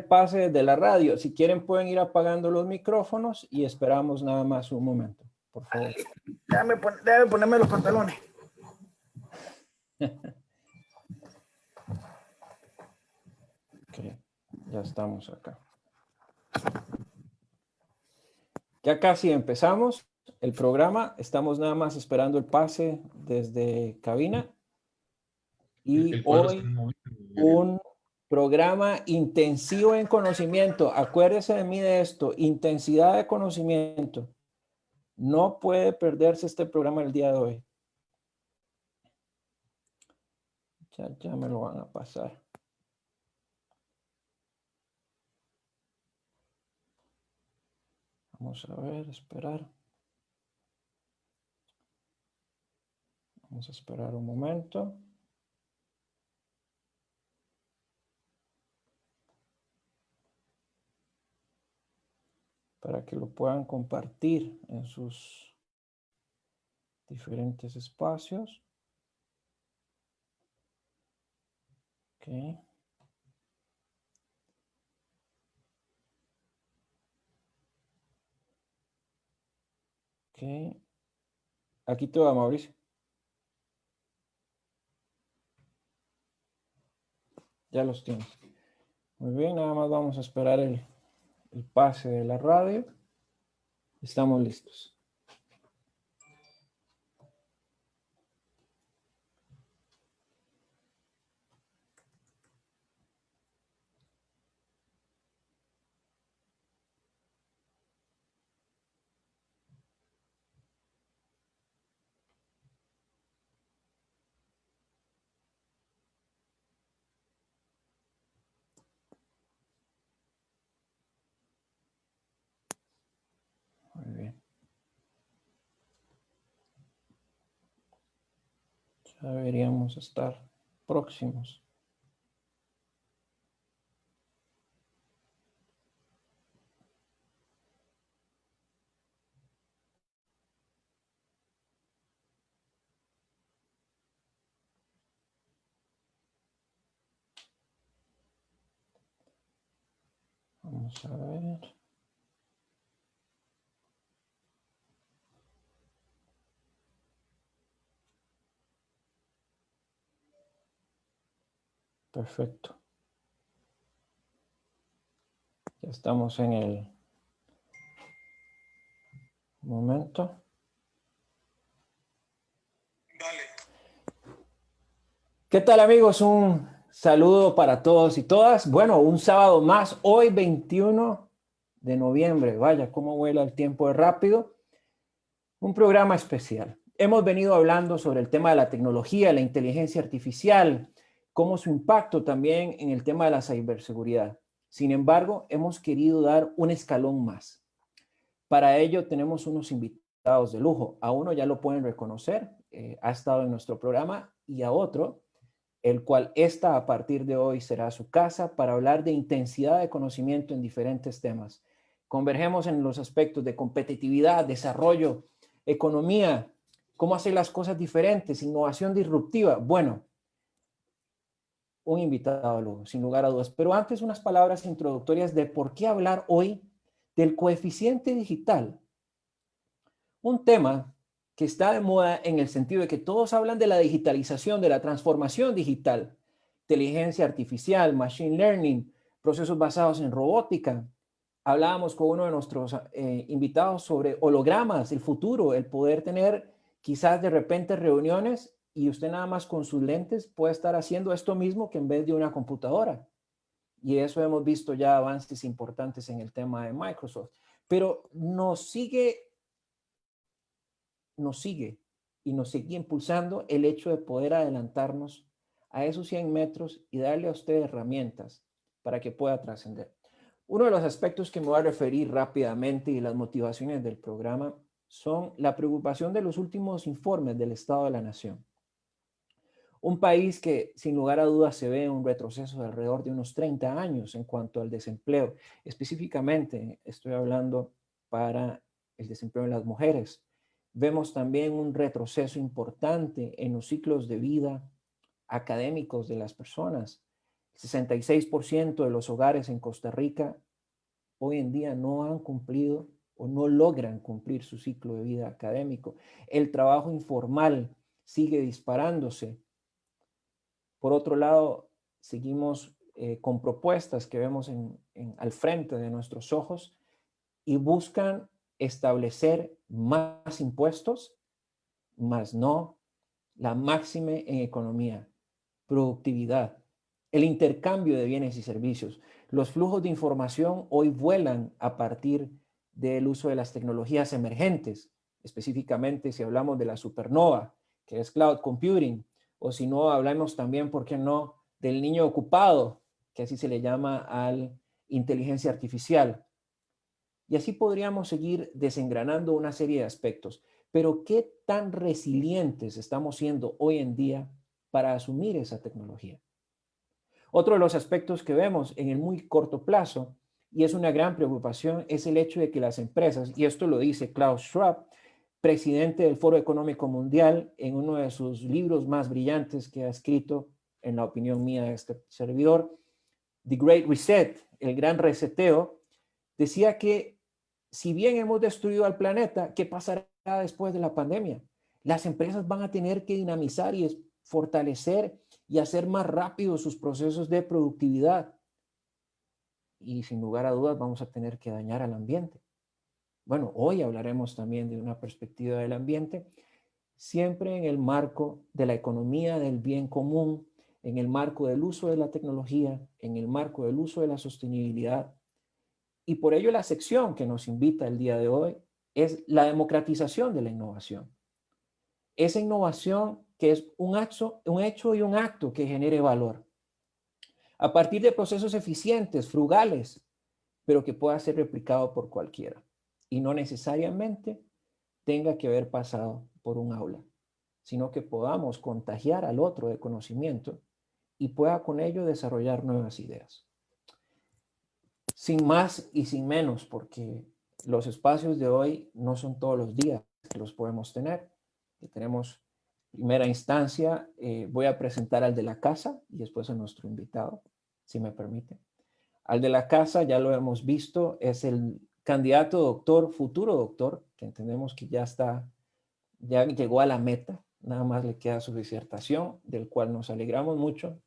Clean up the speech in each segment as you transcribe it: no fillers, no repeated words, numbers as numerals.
pase de la radio. Si quieren pueden ir apagando los micrófonos y esperamos nada más un momento, por favor. Déjame ponerme los pantalones. Ok, ya estamos acá. Ya casi empezamos el programa. Estamos nada más esperando el pase desde cabina. Y hoy un programa intensivo en conocimiento. Acuérdese de mí de esto, intensidad de conocimiento. No puede perderse este programa el día de hoy. Ya me lo van a pasar. Vamos a ver, esperar. Vamos a esperar un momento. Para que lo puedan compartir en sus diferentes espacios. Ok. Ok. Aquí te va, Mauricio. Ya los tienes. Muy bien, nada más vamos a esperar el pase de la radio. Estamos listos. Muy bien. Ya deberíamos estar próximos. Vamos a ver. Perfecto. Ya estamos en el momento. ¿Qué tal, amigos? Un saludo para todos y todas. Bueno, un sábado más, hoy 21 de noviembre. Vaya, cómo vuela el tiempo de rápido. Un programa especial. Hemos venido hablando sobre el tema de la tecnología, la inteligencia artificial, cómo su impacto también en el tema de la ciberseguridad. Sin embargo, hemos querido dar un escalón más. Para ello tenemos unos invitados de lujo. A uno ya lo pueden reconocer, ha estado en nuestro programa, y a otro, el cual esta a partir de hoy será su casa para hablar de intensidad de conocimiento en diferentes temas. Convergemos en los aspectos de competitividad, desarrollo, economía, cómo hacer las cosas diferentes, innovación disruptiva. Bueno, un invitado de lujo, sin lugar a dudas. Pero antes unas palabras introductorias de por qué hablar hoy del coeficiente digital. Un tema que está de moda en el sentido de que todos hablan de la digitalización, de la transformación digital, inteligencia artificial, machine learning, procesos basados en robótica. Hablábamos con uno de nuestros invitados sobre hologramas, el futuro, el poder tener quizás de repente reuniones y usted nada más con sus lentes puede estar haciendo esto mismo que en vez de una computadora. Y eso hemos visto ya avances importantes en el tema de Microsoft. Pero nos sigue y nos sigue impulsando el hecho de poder adelantarnos a esos 100 metros y darle a usted herramientas para que pueda trascender. Uno de los aspectos que me voy a referir rápidamente y las motivaciones del programa son la preocupación de los últimos informes del Estado de la Nación. Un país que sin lugar a dudas se ve un retroceso de alrededor de unos 30 años en cuanto al desempleo. Específicamente estoy hablando para el desempleo de las mujeres. Vemos también un retroceso importante en los ciclos de vida académicos de las personas. 66% de los hogares en Costa Rica hoy en día no han cumplido o no logran cumplir su ciclo de vida académico. El trabajo informal sigue disparándose. Por otro lado, seguimos con propuestas que vemos al frente de nuestros ojos y buscan establecer más impuestos, más no la máxima en economía, productividad, el intercambio de bienes y servicios. Los flujos de información hoy vuelan a partir del uso de las tecnologías emergentes, específicamente si hablamos de la supernova, que es cloud computing, o si no, hablamos también, ¿por qué no?, del niño ocupado, que así se le llama a la inteligencia artificial. Y así podríamos seguir desengranando una serie de aspectos. Pero ¿qué tan resilientes estamos siendo hoy en día para asumir esa tecnología? Otro de los aspectos que vemos en el muy corto plazo, y es una gran preocupación, es el hecho de que las empresas, y esto lo dice Klaus Schwab, presidente del Foro Económico Mundial, en uno de sus libros más brillantes que ha escrito, en la opinión mía de este servidor, The Great Reset, el gran reseteo, decía que si bien hemos destruido al planeta, ¿qué pasará después de la pandemia? Las empresas van a tener que dinamizar y fortalecer y hacer más rápido sus procesos de productividad. Y sin lugar a dudas vamos a tener que dañar al ambiente. Bueno, hoy hablaremos también de una perspectiva del ambiente, siempre en el marco de la economía del bien común, en el marco del uso de la tecnología, en el marco del uso de la sostenibilidad. Y por ello la sección que nos invita el día de hoy es la democratización de la innovación. Esa innovación que es un hecho y un acto que genere valor. A partir de procesos eficientes, frugales, pero que pueda ser replicado por cualquiera. Y no necesariamente tenga que haber pasado por un aula, sino que podamos contagiar al otro de conocimiento y pueda con ello desarrollar nuevas ideas. Sin más y sin menos, porque los espacios de hoy no son todos los días que los podemos tener. Que tenemos primera instancia, voy a presentar al de la casa y después a nuestro invitado, si me permite. Al de la casa ya lo hemos visto, es el candidato doctor, futuro doctor, que entendemos que ya llegó a la meta, nada más le queda su disertación, del cual nos alegramos mucho,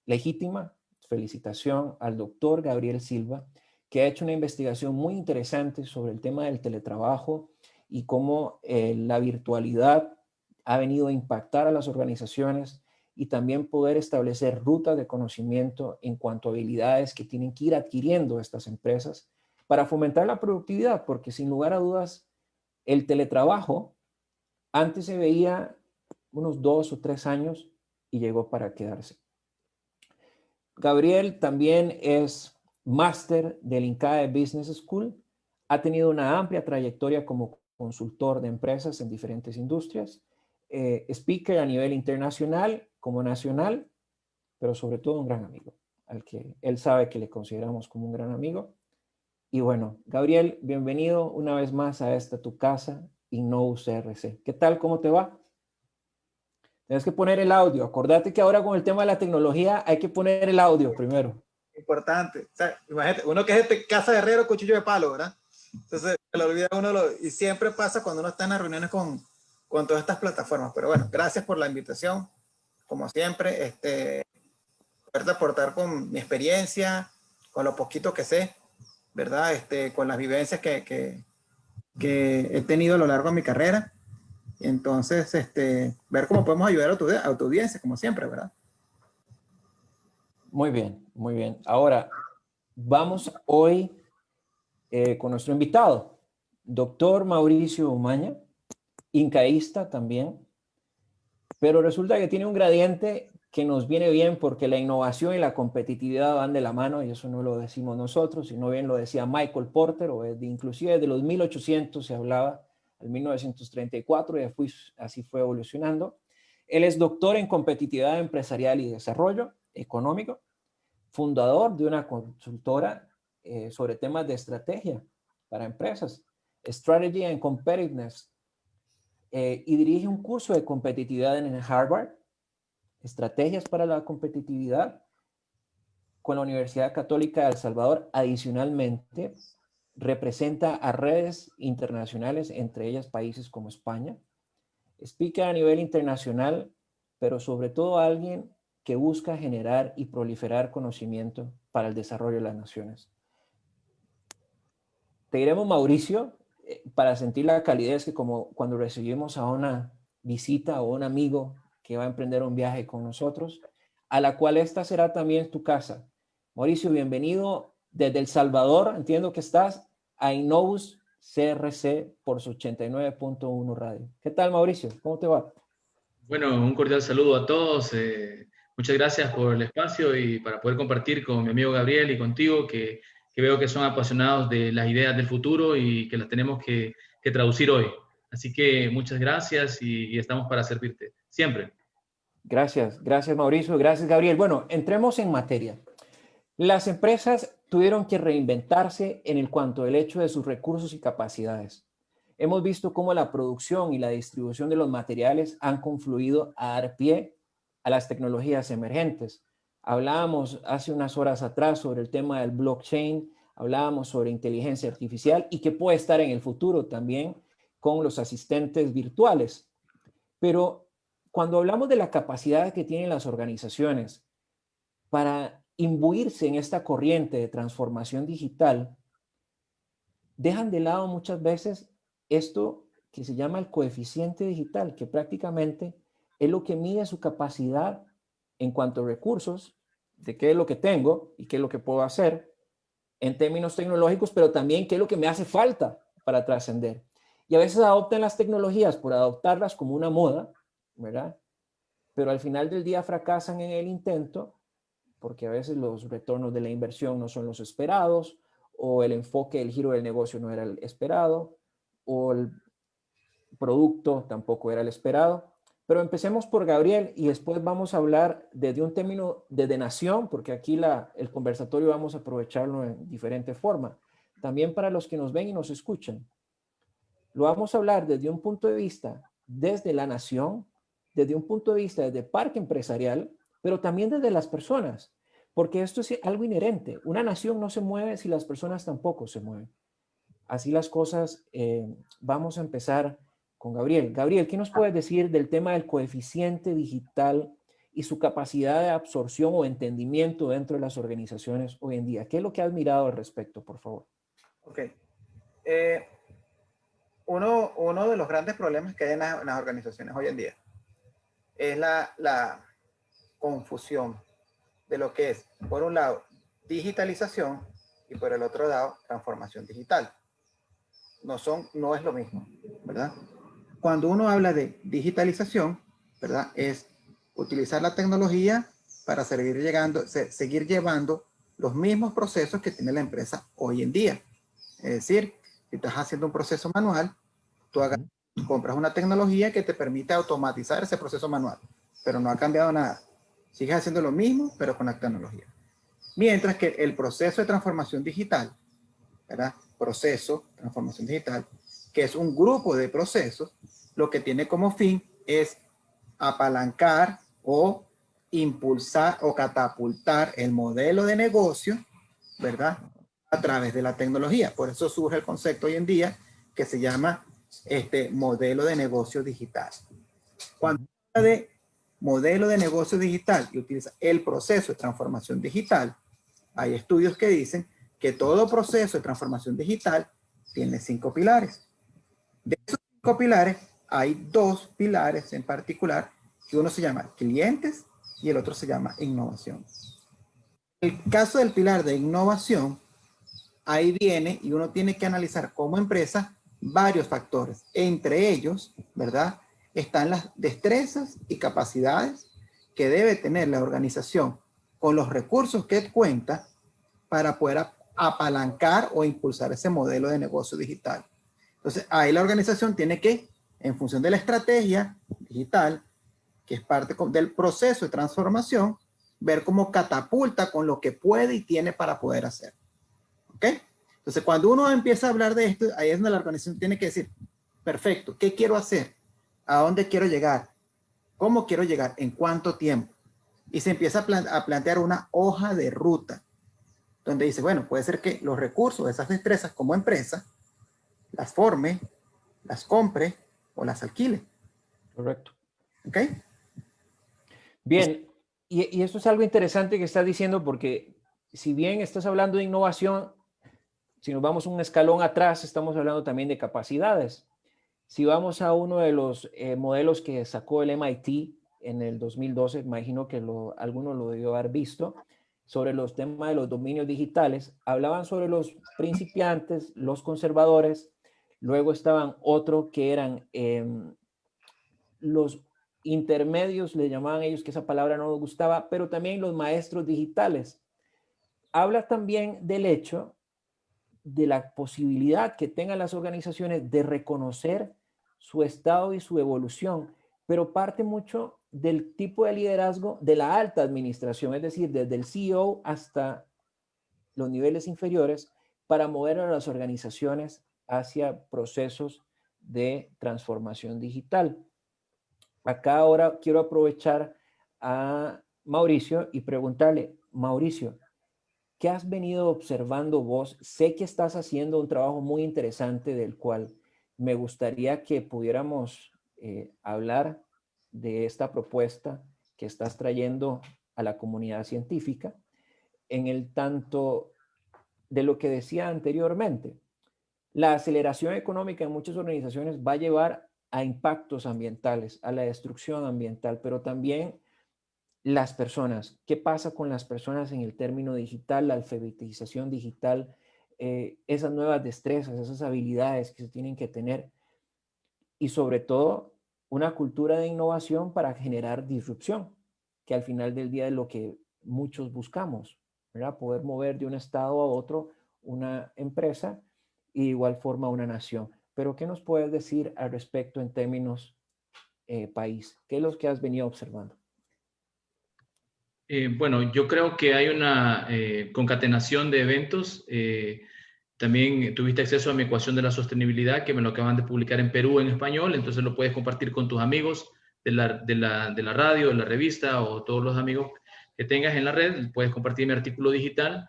legítima. Felicitación al doctor Gabriel Silva, que ha hecho una investigación muy interesante sobre el tema del teletrabajo y cómo la virtualidad ha venido a impactar a las organizaciones y también poder establecer rutas de conocimiento en cuanto a habilidades que tienen que ir adquiriendo estas empresas para fomentar la productividad, porque sin lugar a dudas, el teletrabajo antes se veía unos 2 o 3 años y llegó para quedarse. Gabriel también es máster del INCAE Business School. Ha tenido una amplia trayectoria como consultor de empresas en diferentes industrias. Speaker a nivel internacional como nacional, pero sobre todo un gran amigo, al que él sabe que le consideramos como un gran amigo. Y bueno, Gabriel, bienvenido una vez más a esta tu casa, Innovus CRC. ¿Qué tal? ¿Cómo te va? Tienes que poner el audio. Acordate que ahora con el tema de la tecnología hay que poner el audio primero. Importante. O sea, imagínate, uno que es de casa de herrero, cuchillo de palo, ¿verdad? Entonces, se lo olvida uno, y siempre pasa cuando uno está en las reuniones con todas estas plataformas. Pero bueno, gracias por la invitación. Como siempre, poder aportar con mi experiencia, con lo poquito que sé, ¿verdad? Con las vivencias que he tenido a lo largo de mi carrera. Entonces, ver cómo podemos ayudar a tu audiencia, como siempre, ¿verdad? Muy bien, muy bien. Ahora, vamos hoy con nuestro invitado, doctor Mauricio Umaña, incaísta también, pero resulta que tiene un gradiente que nos viene bien porque la innovación y la competitividad van de la mano, y eso no lo decimos nosotros, sino bien lo decía Michael Porter, inclusive de los 1800 se hablaba, al 1934, y así fue evolucionando. Él es doctor en competitividad empresarial y desarrollo económico, fundador de una consultora sobre temas de estrategia para empresas, Strategy and Competitiveness, y dirige un curso de competitividad en Harvard, Estrategias para la Competitividad, con la Universidad Católica de El Salvador. Adicionalmente, representa a redes internacionales, entre ellas países como España. Speaker a nivel internacional, pero sobre todo alguien que busca generar y proliferar conocimiento para el desarrollo de las naciones. Te diremos Mauricio, para sentir la calidez que como cuando recibimos a una visita o un amigo que va a emprender un viaje con nosotros, a la cual esta será también tu casa. Mauricio, bienvenido desde El Salvador, entiendo que estás a Innovus CRC por su 89.1 radio. ¿Qué tal, Mauricio? ¿Cómo te va? Bueno, un cordial saludo a todos. Muchas gracias por el espacio y para poder compartir con mi amigo Gabriel y contigo, que veo que son apasionados de las ideas del futuro y que las tenemos que traducir hoy. Así que muchas gracias y estamos para servirte, siempre. Gracias, gracias Mauricio, gracias Gabriel. Bueno, entremos en materia. Las empresas tuvieron que reinventarse en el cuanto al hecho de sus recursos y capacidades. Hemos visto cómo la producción y la distribución de los materiales han confluido a dar pie a las tecnologías emergentes. Hablábamos hace unas horas atrás sobre el tema del blockchain, hablábamos sobre inteligencia artificial y que puede estar en el futuro también con los asistentes virtuales. Pero cuando hablamos de la capacidad que tienen las organizaciones para imbuirse en esta corriente de transformación digital, dejan de lado muchas veces esto que se llama el coeficiente digital, que prácticamente es lo que mide su capacidad en cuanto a recursos, de qué es lo que tengo y qué es lo que puedo hacer en términos tecnológicos, pero también qué es lo que me hace falta para trascender. Y a veces adoptan las tecnologías por adoptarlas como una moda, ¿verdad? Pero al final del día fracasan en el intento porque a veces los retornos de la inversión no son los esperados, o el enfoque, el giro del negocio no era el esperado, o el producto tampoco era el esperado. Pero empecemos por Gabriel y después vamos a hablar desde un término de nación, porque aquí el conversatorio vamos a aprovecharlo en diferente forma. También para los que nos ven y nos escuchan. Lo vamos a hablar desde un punto de vista desde la nación, desde un punto de vista desde parque empresarial, pero también desde las personas, porque esto es algo inherente. Una nación no se mueve si las personas tampoco se mueven. Así las cosas. Vamos a empezar con Gabriel. Gabriel, ¿qué nos puedes decir del tema del coeficiente digital y su capacidad de absorción o entendimiento dentro de las organizaciones hoy en día? ¿Qué es lo que has mirado al respecto, por favor? Ok. Uno de los grandes problemas que hay en las organizaciones hoy en día es la confusión de lo que es, por un lado, digitalización y por el otro lado, transformación digital. No es lo mismo, ¿verdad? Cuando uno habla de digitalización, ¿verdad? Es utilizar la tecnología para seguir llevando los mismos procesos que tiene la empresa hoy en día. Es decir, si estás haciendo un proceso manual, tú compras una tecnología que te permite automatizar ese proceso manual, pero no ha cambiado nada. Sigues haciendo lo mismo, pero con la tecnología. Mientras que el proceso de transformación digital, ¿verdad? Proceso, transformación digital, que es un grupo de procesos, lo que tiene como fin es apalancar o impulsar o catapultar el modelo de negocio, ¿verdad? A través de la tecnología. Por eso surge el concepto hoy en día que se llama modelo de negocio digital. Cuando habla de modelo de negocio digital y utiliza el proceso de transformación digital, hay estudios que dicen que todo proceso de transformación digital tiene 5 pilares. De esos 5 pilares, hay 2 pilares en particular, que uno se llama clientes y el otro se llama innovación. El caso del pilar de innovación, ahí viene y uno tiene que analizar como empresa varios factores. Entre ellos, ¿verdad?, están las destrezas y capacidades que debe tener la organización con los recursos que cuenta para poder apalancar o impulsar ese modelo de negocio digital. Entonces, ahí la organización tiene que, en función de la estrategia digital, que es parte del proceso de transformación, ver cómo catapulta con lo que puede y tiene para poder hacer. ¿Ok? Entonces, cuando uno empieza a hablar de esto, ahí es donde la organización tiene que decir, perfecto, ¿qué quiero hacer? ¿A dónde quiero llegar? ¿Cómo quiero llegar? ¿En cuánto tiempo? y se empieza a plantear una hoja de ruta, donde dice, bueno, puede ser que los recursos de esas destrezas como empresa las forme, las compre o las alquile. Correcto. ¿Ok? Bien, y esto es algo interesante que estás diciendo porque si bien estás hablando de innovación, si nos vamos un escalón atrás, estamos hablando también de capacidades. Si vamos a uno de los modelos que sacó el MIT en el 2012, imagino que algunos lo debió haber visto, sobre los temas de los dominios digitales, hablaban sobre los principiantes, los conservadores, luego estaban otros que eran los intermedios, le llamaban ellos, que esa palabra no nos gustaba, pero también los maestros digitales. Habla también del hecho de la posibilidad que tengan las organizaciones de reconocer su estado y su evolución, pero parte mucho del tipo de liderazgo de la alta administración, es decir, desde el CEO hasta los niveles inferiores, para mover a las organizaciones hacia procesos de transformación digital. Acá ahora quiero aprovechar a Mauricio y preguntarle, Mauricio, ¿qué has venido observando vos? Sé que estás haciendo un trabajo muy interesante del cual me gustaría que pudiéramos hablar de esta propuesta que estás trayendo a la comunidad científica, en el tanto de lo que decía anteriormente. La aceleración económica en muchas organizaciones va a llevar a impactos ambientales, a la destrucción ambiental, pero también las personas. ¿Qué pasa con las personas en el término digital, la alfabetización digital, esas nuevas destrezas, esas habilidades que se tienen que tener y sobre todo una cultura de innovación para generar disrupción, que al final del día es lo que muchos buscamos, ¿verdad? Poder mover de un estado a otro una empresa y de igual forma una nación. Pero ¿qué nos puedes decir al respecto en términos país? ¿Qué es lo que has venido observando? Bueno, yo creo que hay una concatenación de eventos. También tuviste acceso a mi ecuación de la sostenibilidad, que me lo acaban de publicar en Perú en español, entonces lo puedes compartir con tus amigos de la radio, de la revista o todos los amigos que tengas en la red. Puedes compartir mi artículo digital.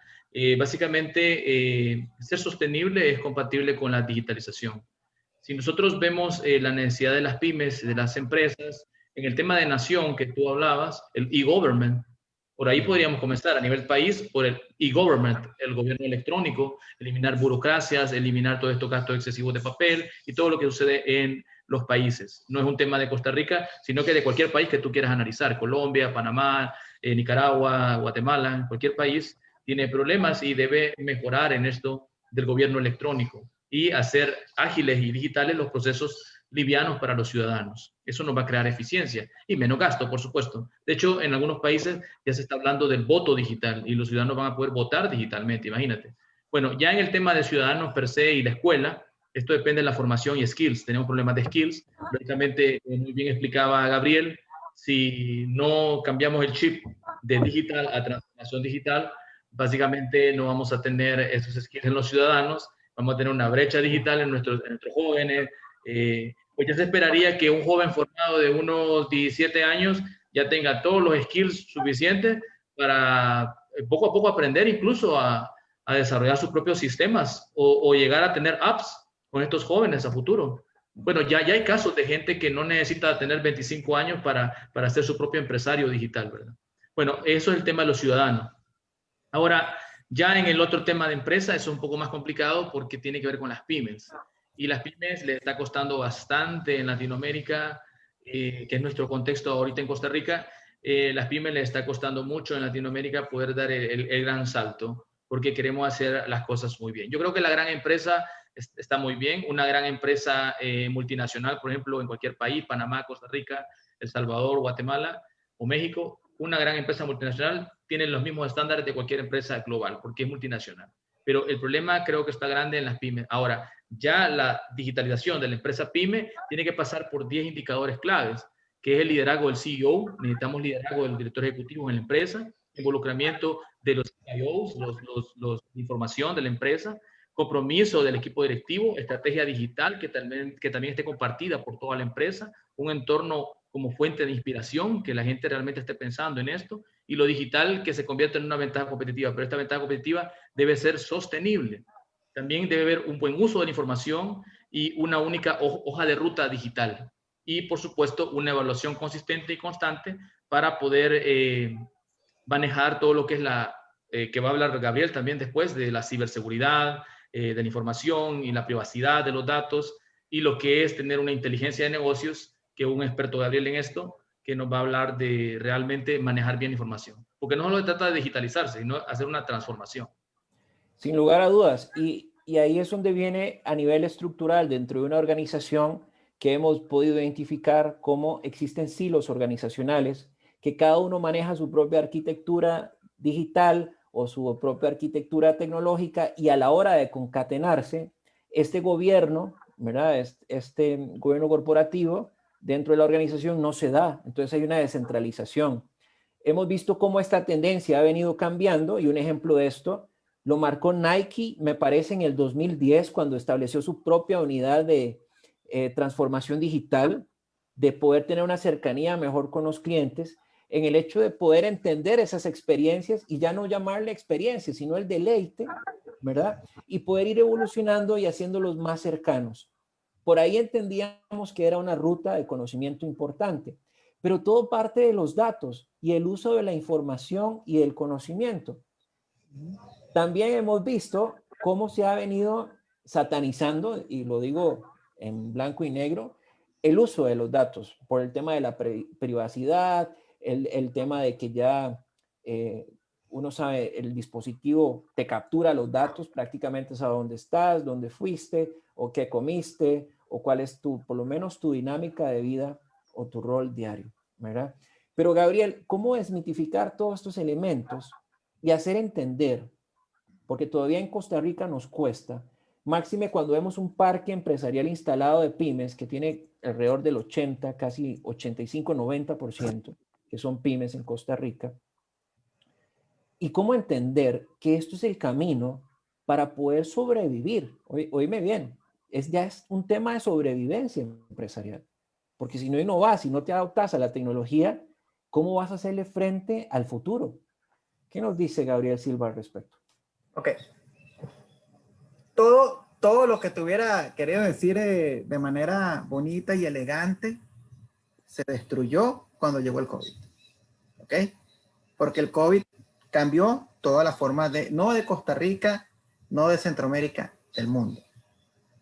Básicamente, ser sostenible es compatible con la digitalización. Si nosotros vemos la necesidad de las pymes, de las empresas, en el tema de nación que tú hablabas, el e-government, por ahí podríamos comenzar a nivel país por el e-government, el gobierno electrónico, eliminar burocracias, eliminar todos estos gastos excesivos de papel y todo lo que sucede en los países. No es un tema de Costa Rica, sino que de cualquier país que tú quieras analizar, Colombia, Panamá, Nicaragua, Guatemala, cualquier país tiene problemas y debe mejorar en esto del gobierno electrónico y hacer ágiles y digitales los procesos livianos para los ciudadanos. Eso nos va a crear eficiencia y menos gasto, por supuesto. De hecho, en algunos países ya se está hablando del voto digital y los ciudadanos van a poder votar digitalmente, imagínate. Bueno, ya en el tema de ciudadanos per se y la escuela, esto depende de la formación y skills. Tenemos problemas de skills. Lógicamente, muy bien explicaba Gabriel, si no cambiamos el chip de digital a transformación digital, básicamente no vamos a tener esos skills en los ciudadanos, vamos a tener una brecha digital en nuestros jóvenes. Pues ya se esperaría que un joven formado de unos 17 años ya tenga todos los skills suficientes para poco a poco aprender incluso a desarrollar sus propios sistemas o llegar a tener apps con estos jóvenes a futuro. Bueno, ya hay casos de gente que no necesita tener 25 años para ser su propio empresario digital, ¿verdad? Bueno, eso es el tema de los ciudadanos. Ahora, ya en el otro tema de empresa, eso es un poco más complicado porque tiene que ver con las pymes. Y las pymes les está costando bastante en Latinoamérica, que es nuestro contexto ahorita en Costa Rica. Las pymes les está costando mucho en Latinoamérica poder dar el gran salto porque queremos hacer las cosas muy bien. Yo creo que la gran empresa está muy bien. Una gran empresa multinacional, por ejemplo, en cualquier país, Panamá, Costa Rica, El Salvador, Guatemala o México, una gran empresa multinacional tiene los mismos estándares de cualquier empresa global porque es multinacional. Pero el problema creo que está grande en las pymes. Ahora, ya la digitalización de la empresa pyme tiene que pasar por 10 indicadores claves, que es el liderazgo del CEO, necesitamos liderazgo del director ejecutivo en la empresa, involucramiento de los CIOs, los información de la empresa, compromiso del equipo directivo, estrategia digital que también esté compartida por toda la empresa, un entorno como fuente de inspiración, que la gente realmente esté pensando en esto, y lo digital que se convierte en una ventaja competitiva, pero esta ventaja competitiva debe ser sostenible. También debe haber un buen uso de la información y una única hoja de ruta digital. Y, por supuesto, una evaluación consistente y constante para poder manejar todo lo que es que va a hablar Gabriel también después, de la ciberseguridad, de la información y la privacidad de los datos, y lo que es tener una inteligencia de negocios, que un experto, Gabriel, en esto, que nos va a hablar de realmente manejar bien información. Porque no solo se trata de digitalizarse, sino hacer una transformación. Sin lugar a dudas. Y ahí es donde viene a nivel estructural dentro de una organización que hemos podido identificar cómo existen silos organizacionales, que cada uno maneja su propia arquitectura digital o su propia arquitectura tecnológica, y a la hora de concatenarse, este gobierno, ¿verdad? Este gobierno corporativo dentro de la organización no se da. Entonces hay una descentralización. Hemos visto cómo esta tendencia ha venido cambiando, y un ejemplo de esto lo marcó Nike, me parece, en el 2010, cuando estableció su propia unidad de transformación digital, de poder tener una cercanía mejor con los clientes, en el hecho de poder entender esas experiencias y ya no llamarle experiencia, sino el deleite, ¿verdad? Y poder ir evolucionando y haciéndolos más cercanos. Por ahí entendíamos que era una ruta de conocimiento importante, pero todo parte de los datos y el uso de la información y del conocimiento. También hemos visto cómo se ha venido satanizando, y lo digo en blanco y negro, el uso de los datos por el tema de la privacidad, el tema de que ya uno sabe, el dispositivo te captura los datos, prácticamente sabe dónde estás, dónde fuiste, o qué comiste, o cuál es por lo menos tu dinámica de vida o tu rol diario, ¿verdad? Pero Gabriel, ¿cómo desmitificar todos estos elementos y hacer entender? Porque todavía en Costa Rica nos cuesta, máxime cuando vemos un parque empresarial instalado de pymes que tiene alrededor del 80, casi 85-90%, que son pymes en Costa Rica. Y cómo entender que esto es el camino para poder sobrevivir. Oíme bien, ya es un tema de sobrevivencia empresarial. Porque si no innovas, si no te adaptas a la tecnología, ¿cómo vas a hacerle frente al futuro? ¿Qué nos dice Gabriel Silva al respecto? Ok. Todo lo que te hubiera querido decir de manera bonita y elegante se destruyó cuando llegó el COVID. ¿Ok? Porque el COVID cambió toda la forma no de Costa Rica, no de Centroamérica, del mundo.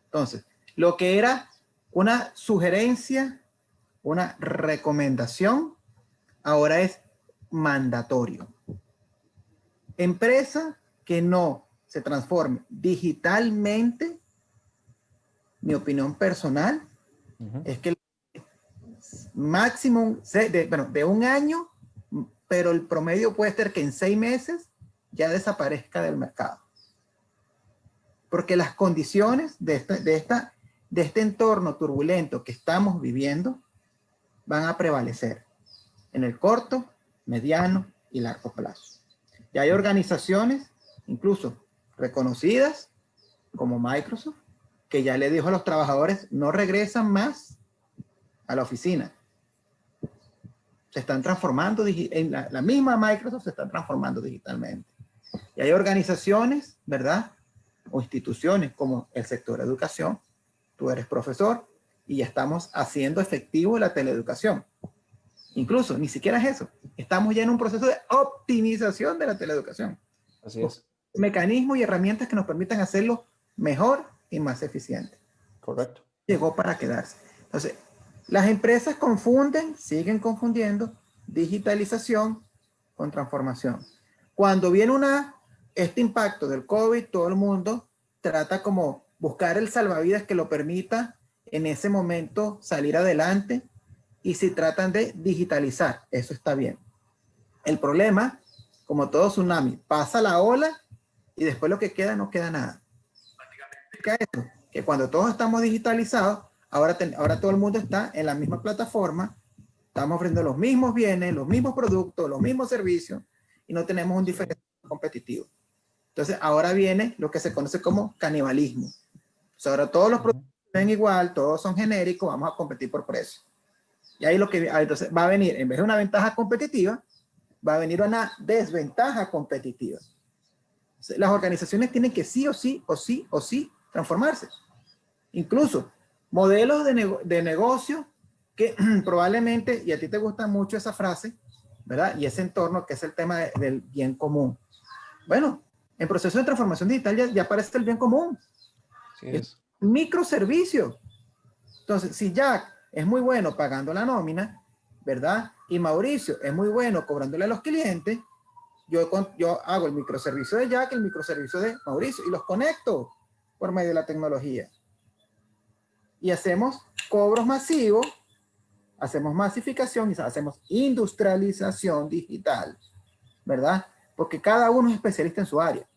Entonces, lo que era una sugerencia, una recomendación, ahora es mandatorio. Empresa que no se transforme digitalmente, mi opinión personal, es que máximo de un año, pero el promedio puede ser que en 6 meses ya desaparezca del mercado. Porque las condiciones de este entorno turbulento que estamos viviendo van a prevalecer en el corto, mediano y largo plazo. Y hay organizaciones, incluso reconocidas, como Microsoft, que ya le dijo a los trabajadores, no regresan más a la oficina. Se están transformando, en la misma Microsoft se está transformando digitalmente. Y hay organizaciones, ¿verdad? O instituciones como el sector de educación. Tú eres profesor y ya estamos haciendo efectivo la teleeducación. Incluso, ni siquiera es eso. Estamos ya en un proceso de optimización de la teleeducación. Así es. Mecanismos y herramientas que nos permitan hacerlo mejor y más eficiente. Correcto. Llegó para quedarse. Entonces, las empresas siguen confundiendo digitalización con transformación. Cuando viene este impacto del COVID, todo el mundo trata como buscar el salvavidas que lo permita en ese momento salir adelante, y si tratan de digitalizar, eso está bien. El problema, como todo tsunami, pasa la ola y después lo que queda, no queda nada. Que cuando todos estamos digitalizados, ahora todo el mundo está en la misma plataforma, estamos ofreciendo los mismos bienes, los mismos productos, los mismos servicios, y no tenemos un diferencial competitivo. Entonces, ahora viene lo que se conoce como canibalismo. O sea, ahora todos los productos ven igual, todos son genéricos, vamos a competir por precio. Y ahí entonces va a venir, en vez de una ventaja competitiva, va a venir una desventaja competitiva. Las organizaciones tienen que sí o sí, o sí, o sí, transformarse. Incluso modelos de negocio que probablemente, y a ti te gusta mucho esa frase, ¿verdad? Y ese entorno que es el tema del bien común. Bueno, en proceso de transformación digital ya aparece el bien común. Sí es. Microservicio. Entonces, si Jack es muy bueno pagando la nómina, ¿verdad? Y Mauricio es muy bueno cobrándole a los clientes, yo hago el microservicio de Jack, el microservicio de Mauricio, y los conecto por medio de la tecnología. Y hacemos cobros masivos, hacemos masificación y hacemos industrialización digital, ¿verdad? Porque cada uno es especialista en su área.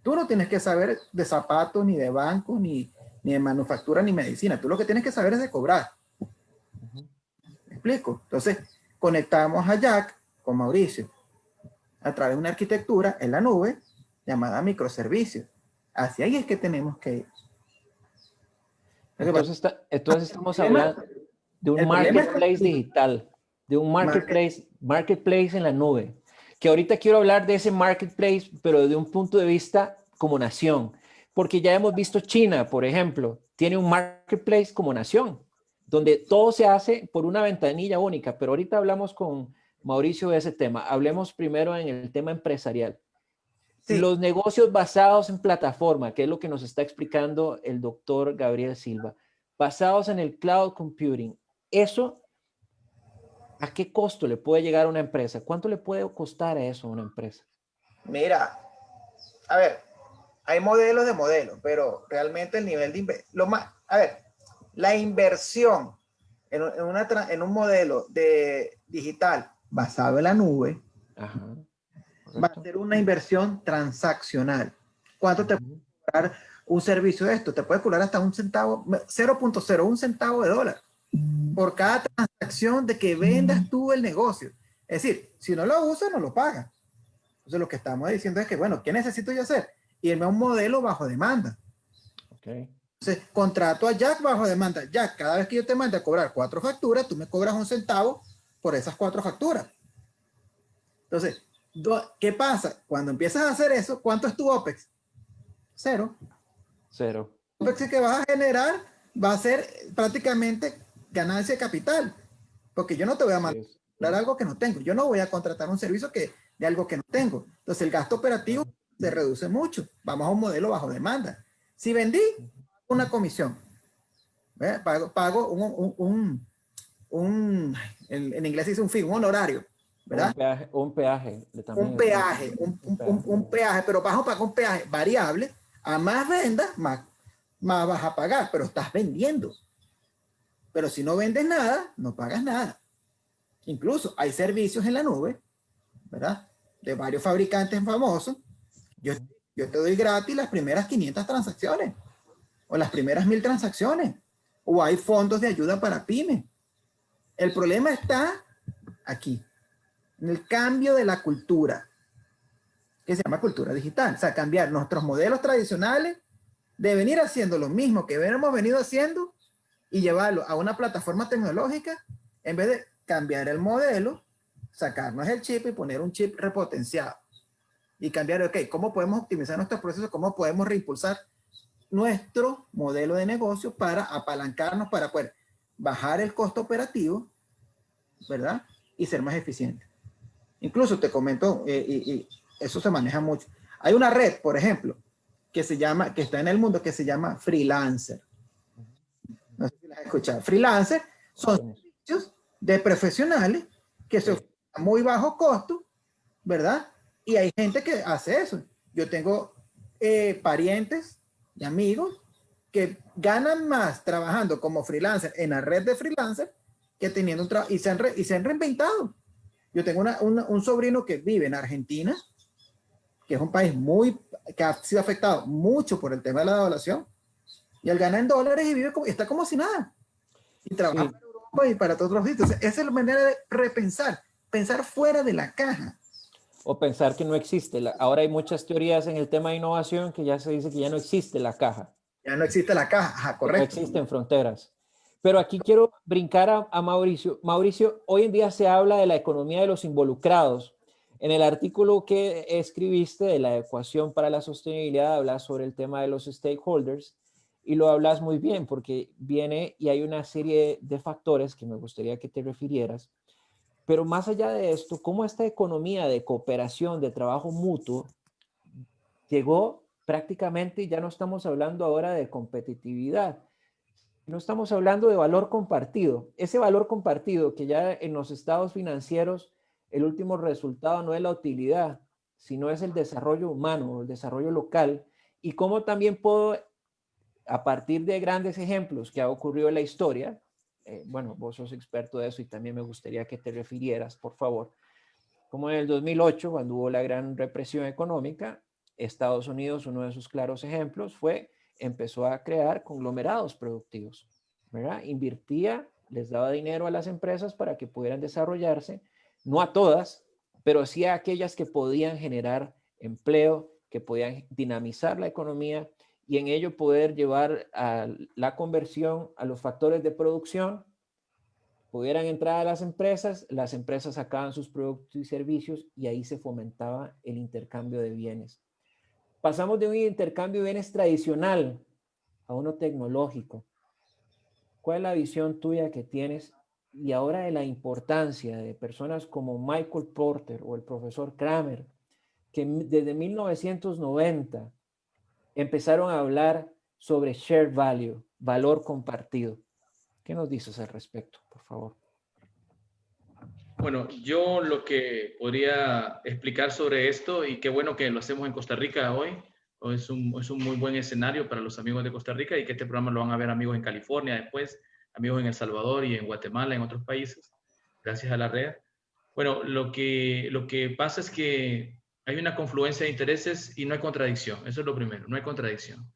Tú no tienes que saber de zapatos, ni de banco, ni de manufactura, ni medicina. Tú lo que tienes que saber es de cobrar. ¿Me explico? Entonces, conectamos a Jack con Mauricio a través de una arquitectura en la nube llamada microservicios. Hacia ahí es que tenemos que ir. Entonces estamos hablando de un marketplace digital, de un marketplace en la nube. Que ahorita quiero hablar de ese marketplace, pero de un punto de vista como nación. Porque ya hemos visto China, por ejemplo, tiene un marketplace como nación, donde todo se hace por una ventanilla única. Pero ahorita hablamos con Mauricio de ese tema. Hablemos primero en el tema empresarial. Sí. Los negocios basados en plataforma, que es lo que nos está explicando el doctor Gabriel Silva, basados en el cloud computing, ¿eso a qué costo le puede llegar a una empresa? ¿Cuánto le puede costar a eso a una empresa? Mira, a ver, hay modelos de modelos, pero realmente el nivel de la inversión en un modelo digital basado en la nube, ajá, va a ser una inversión transaccional. ¿Cuánto te puede cobrar un servicio de esto? Te puede cobrar hasta un centavo, 0.01 centavo de dólar por cada transacción de que vendas tú el negocio. Es decir, si no lo usas, no lo pagas. Entonces lo que estamos diciendo es que, bueno, ¿qué necesito yo hacer? Irme a un modelo bajo demanda. Okay. Entonces, contrato a Jack bajo demanda. Jack, cada vez que yo te mande a cobrar 4 facturas, tú me cobras un centavo por esas 4 facturas. Entonces, ¿qué pasa? Cuando empiezas a hacer eso, ¿cuánto es tu OPEX? 0. El OPEX que vas a generar va a ser prácticamente ganancia de capital. Porque yo no te voy a mandar algo que no tengo. Yo no voy a contratar un servicio de algo que no tengo. Entonces, el gasto operativo se reduce mucho. Vamos a un modelo bajo demanda. Si vendí, una comisión. Pago en inglés se dice un fee, un honorario. ¿Verdad? Un peaje. Un peaje, pero vas a pagar un peaje variable. A más vendas, más vas a pagar, pero estás vendiendo. Pero si no vendes nada, no pagas nada. Incluso hay servicios en la nube, ¿verdad? De varios fabricantes famosos. Yo te doy gratis las primeras 500 transacciones o las primeras 1000 transacciones. O hay fondos de ayuda para pymes. El problema está aquí, en el cambio de la cultura, que se llama cultura digital. O sea, cambiar nuestros modelos tradicionales de venir haciendo lo mismo que hemos venido haciendo y llevarlo a una plataforma tecnológica, en vez de cambiar el modelo, sacarnos el chip y poner un chip repotenciado. Y cambiar, ok, ¿cómo podemos optimizar nuestros procesos? ¿Cómo podemos reimpulsar nuestro modelo de negocio para apalancarnos, para poder bajar el costo operativo, ¿verdad? Y ser más eficiente. Incluso te comento, y eso se maneja mucho. Hay una red, por ejemplo, que está en el mundo, que se llama Freelancer. No sé si la has escuchado. Freelancer son servicios de profesionales que se ofrecen a muy bajo costo, ¿verdad? Y hay gente que hace eso. Yo tengo parientes y amigos que ganan más trabajando como freelancer en la red de freelancer que teniendo un trabajo, y se han reinventado. Yo tengo un sobrino que vive en Argentina, que es un país que ha sido afectado mucho por el tema de la devaluación, y él gana en dólares y está como si nada. Y trabaja para Europa y para todos los sitios. Esa es la manera de repensar, pensar fuera de la caja. O pensar que no existe. Ahora hay muchas teorías en el tema de innovación que ya se dice que ya no existe la caja. Ya no existe la caja, ajá, correcto. No existen fronteras. Pero aquí quiero brincar a Mauricio. Mauricio, hoy en día se habla de la economía de los involucrados. En el artículo que escribiste de la ecuación para la sostenibilidad, hablas sobre el tema de los stakeholders y lo hablas muy bien porque viene y hay una serie de factores que me gustaría que te refirieras. Pero más allá de esto, ¿cómo esta economía de cooperación, de trabajo mutuo, llegó prácticamente, ya no estamos hablando ahora de competitividad, no estamos hablando de valor compartido. Ese valor compartido que ya en los estados financieros el último resultado no es la utilidad, sino es el desarrollo humano, el desarrollo local. Y cómo también puedo, a partir de grandes ejemplos que ha ocurrido en la historia, bueno, vos sos experto de eso y también me gustaría que te refirieras, por favor, como en el 2008, cuando hubo la gran represión económica, Estados Unidos, uno de sus claros ejemplos fue, empezó a crear conglomerados productivos, ¿verdad? Invertía, les daba dinero a las empresas para que pudieran desarrollarse, no a todas, pero sí a aquellas que podían generar empleo, que podían dinamizar la economía y en ello poder llevar a la conversión a los factores de producción, pudieran entrar a las empresas sacaban sus productos y servicios y ahí se fomentaba el intercambio de bienes. Pasamos de un intercambio de bienes tradicional a uno tecnológico. ¿Cuál es la visión tuya que tienes y ahora de la importancia de personas como Michael Porter o el profesor Kramer, que desde 1990 empezaron a hablar sobre shared value, valor compartido? ¿Qué nos dices al respecto, por favor? Bueno, yo lo que podría explicar sobre esto, y qué bueno que lo hacemos en Costa Rica hoy, es un muy buen escenario para los amigos de Costa Rica y que este programa lo van a ver amigos en California después, amigos en El Salvador y en Guatemala, en otros países, gracias a la red. Bueno, lo que pasa es que hay una confluencia de intereses y no hay contradicción, eso es lo primero, no hay contradicción.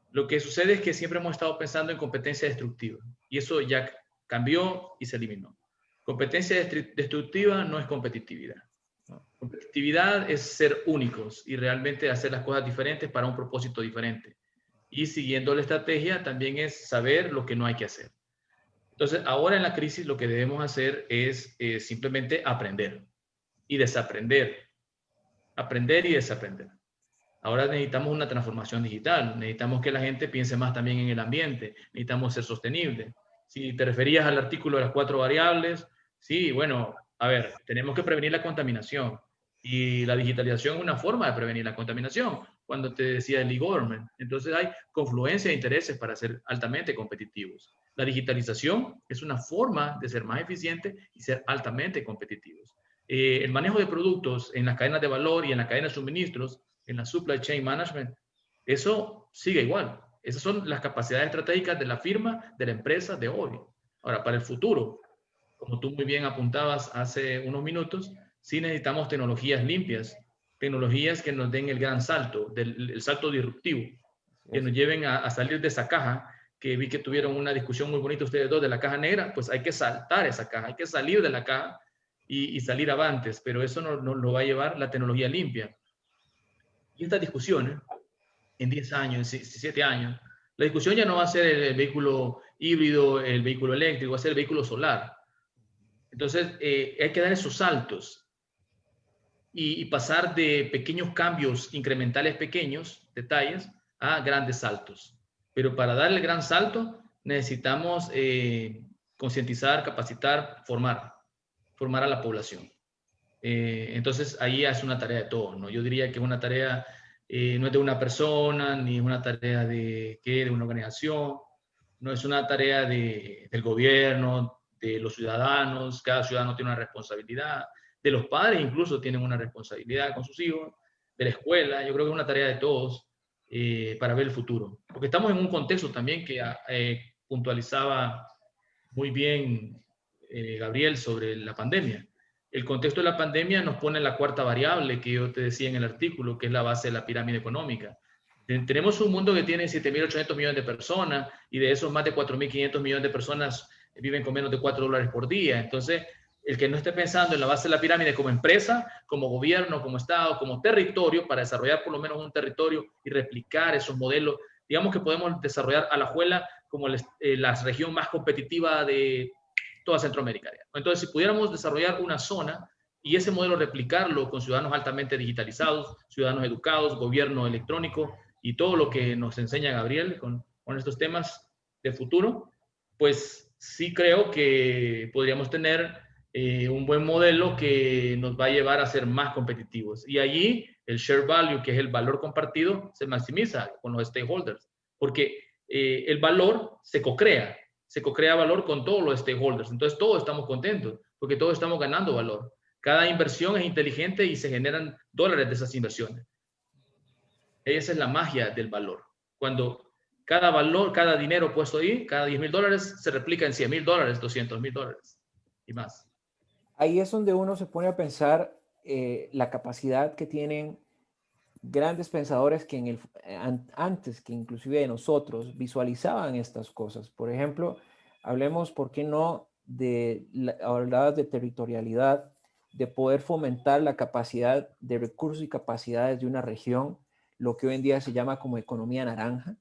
Lo que sucede es que siempre hemos estado pensando en competencia destructiva y eso ya cambió y se eliminó. Competencia destructiva no es competitividad. Competitividad es ser únicos y realmente hacer las cosas diferentes para un propósito diferente. Y siguiendo la estrategia también es saber lo que no hay que hacer. Entonces, ahora en la crisis lo que debemos hacer es simplemente aprender y desaprender. Aprender y desaprender. Ahora necesitamos una transformación digital, necesitamos que la gente piense más también en el ambiente, necesitamos ser sostenibles. Si te referías al artículo de las 4 variables, sí, bueno, a ver, tenemos que prevenir la contaminación y la digitalización es una forma de prevenir la contaminación, cuando te decía el e-government. Entonces hay confluencia de intereses para ser altamente competitivos. La digitalización es una forma de ser más eficiente y ser altamente competitivos. El manejo de productos en las cadenas de valor y en la cadena de suministros, en la supply chain management, eso sigue igual. Esas son las capacidades estratégicas de la firma, de la empresa de hoy. Ahora, para el futuro, como tú muy bien apuntabas hace unos minutos, sí necesitamos tecnologías limpias, tecnologías que nos den el gran salto, el salto disruptivo, que nos lleven a salir de esa caja, que vi que tuvieron una discusión muy bonita ustedes dos de la caja negra, pues hay que saltar esa caja, hay que salir de la caja y salir avantes, pero eso nos lo va a llevar la tecnología limpia. Y estas discusiones, en 10 años, en 7 años, la discusión ya no va a ser el vehículo híbrido, el vehículo eléctrico, va a ser el vehículo solar. Entonces, hay que dar esos saltos y pasar de pequeños cambios incrementales pequeños, detalles, a grandes saltos. Pero para dar el gran salto necesitamos concientizar, capacitar, formar a la población. Entonces ahí es una tarea de todos, ¿no? Yo diría que es una tarea, no es de una persona, ni es una tarea de una organización, no es una tarea del gobierno, de los ciudadanos, cada ciudadano tiene una responsabilidad, de los padres incluso tienen una responsabilidad con sus hijos, de la escuela, yo creo que es una tarea de todos para ver el futuro. Porque estamos en un contexto también que puntualizaba muy bien Gabriel sobre la pandemia. El contexto de la pandemia nos pone la cuarta variable que yo te decía en el artículo, que es la base de la pirámide económica. Tenemos un mundo que tiene 7.800 millones de personas y de esos más de 4.500 millones de personas viven con menos de $4 por día. Entonces, el que no esté pensando en la base de la pirámide como empresa, como gobierno, como Estado, como territorio, para desarrollar por lo menos un territorio y replicar esos modelos digamos que podemos desarrollar Alajuela como la región más competitiva de toda Centroamérica. Entonces, si pudiéramos desarrollar una zona y ese modelo replicarlo con ciudadanos altamente digitalizados, ciudadanos educados, gobierno electrónico y todo lo que nos enseña Gabriel con estos temas de futuro, pues sí creo que podríamos tener un buen modelo que nos va a llevar a ser más competitivos. Y allí el share value, que es el valor compartido, se maximiza con los stakeholders, porque el valor se co-crea valor con todos los stakeholders. Entonces todos estamos contentos, porque todos estamos ganando valor. Cada inversión es inteligente y se generan dólares de esas inversiones. Esa es la magia del valor. Cuando cada valor, cada dinero puesto ahí, cada $10,000 se replica en $100,000, $200,000 y más. Ahí es donde uno se pone a pensar la capacidad que tienen grandes pensadores que antes que inclusive de nosotros visualizaban estas cosas. Por ejemplo, hablemos, ¿por qué no? Hablabas de territorialidad, de poder fomentar la capacidad de recursos y capacidades de una región, lo que hoy en día se llama como economía naranja,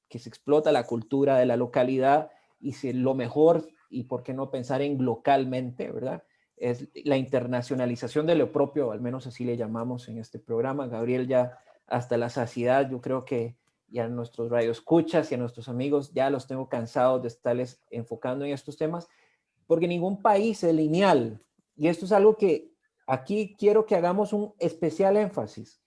que se explota la cultura de la localidad y lo mejor, y por qué no pensar en localmente, ¿verdad? Es la internacionalización de lo propio, al menos así le llamamos en este programa. Gabriel ya hasta la saciedad, yo creo que ya nuestros radioescuchas y a nuestros amigos ya los tengo cansados de estarles enfocando en estos temas, porque ningún país es lineal. Y esto es algo que aquí quiero que hagamos un especial énfasis.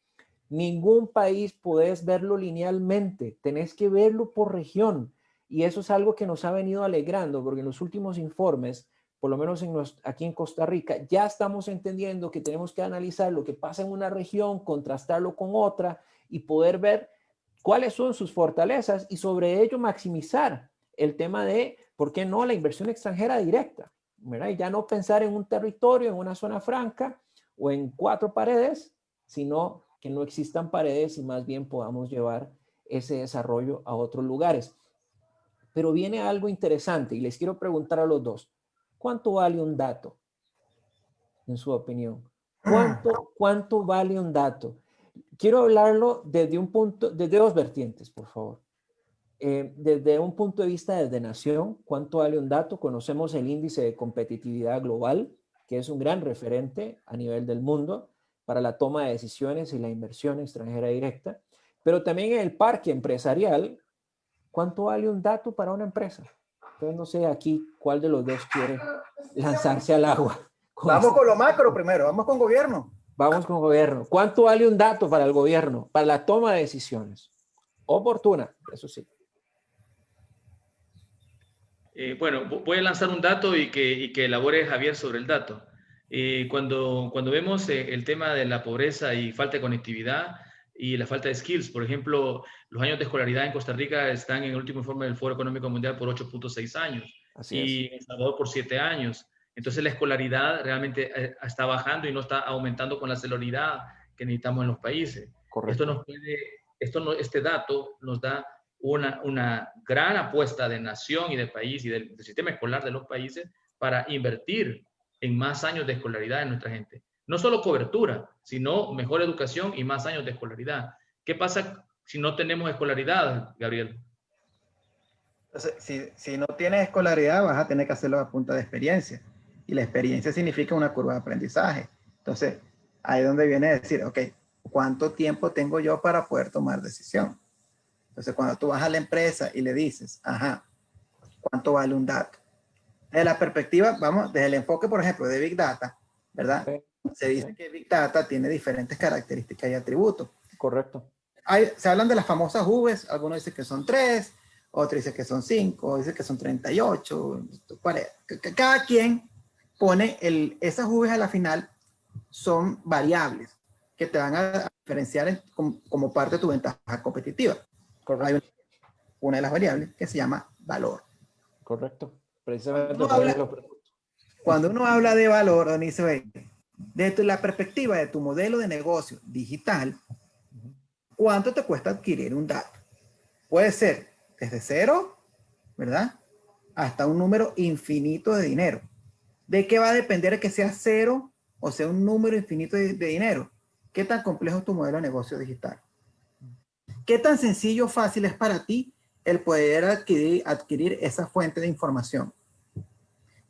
Ningún país podés verlo linealmente, tenés que verlo por región. Y eso es algo que nos ha venido alegrando, porque en los últimos informes, por lo menos aquí en Costa Rica, ya estamos entendiendo que tenemos que analizar lo que pasa en una región, contrastarlo con otra y poder ver cuáles son sus fortalezas y sobre ello maximizar el tema de, ¿por qué no?, la inversión extranjera directa, ¿verdad? Y ya no pensar en un territorio, en una zona franca o en 4 paredes, sino que no existan paredes y más bien podamos llevar ese desarrollo a otros lugares. Pero viene algo interesante y les quiero preguntar a los dos. ¿Cuánto vale un dato? En su opinión. ¿Cuánto vale un dato? Quiero hablarlo desde dos vertientes, por favor. Desde un punto de vista desde nación, ¿cuánto vale un dato? Conocemos el índice de competitividad global, que es un gran referente a nivel del mundo para la toma de decisiones y la inversión extranjera directa, pero también en el parque empresarial, ¿cuánto vale un dato para una empresa? Entonces no sé aquí cuál de los dos quiere lanzarse al agua. Vamos con lo macro primero, vamos con gobierno. Vamos con gobierno. ¿Cuánto vale un dato para el gobierno? Para la toma de decisiones. Oportuna, eso sí. Bueno, voy a lanzar un dato y que elabore Javier sobre el dato. Cuando vemos el tema de la pobreza y falta de conectividad y la falta de skills, por ejemplo, los años de escolaridad en Costa Rica están en el último informe del Foro Económico Mundial por 8.6 años. Así y en El Salvador por 7 años. Entonces la escolaridad realmente está bajando y no está aumentando con la celeridad que necesitamos en los países. Correcto. Este dato nos da una gran apuesta de nación y de país y del sistema escolar de los países para invertir en más años de escolaridad en nuestra gente. No solo cobertura, sino mejor educación y más años de escolaridad. ¿Qué pasa si no tenemos escolaridad, Gabriel? Entonces, si no tienes escolaridad, vas a tener que hacerlo a punta de experiencia. Y la experiencia significa una curva de aprendizaje. Entonces, ahí es donde viene a decir, ok, ¿cuánto tiempo tengo yo para poder tomar decisión? Entonces, cuando tú vas a la empresa y le dices, ajá, ¿cuánto vale un dato? Desde la perspectiva, vamos, desde el enfoque, por ejemplo, de Big Data, ¿verdad? Se dice que Big Data tiene diferentes características y atributos. Correcto. Se hablan de las famosas Vs, algunos dicen que son 3, otros dicen que son 5, otros dicen que son 38. Cada quien pone esas Vs a la final, son variables que te van a diferenciar como parte de tu ventaja competitiva. Correcto. Hay una de las variables que se llama valor. Correcto. Precisamente cuando uno habla de valor, donde dice, desde la perspectiva de tu modelo de negocio digital, ¿cuánto te cuesta adquirir un dato? Puede ser desde 0, ¿verdad?, hasta un número infinito de dinero. ¿De qué va a depender que sea 0 o sea un número infinito de dinero? ¿Qué tan complejo es tu modelo de negocio digital? ¿Qué tan sencillo o fácil es para ti el poder adquirir esa fuente de información?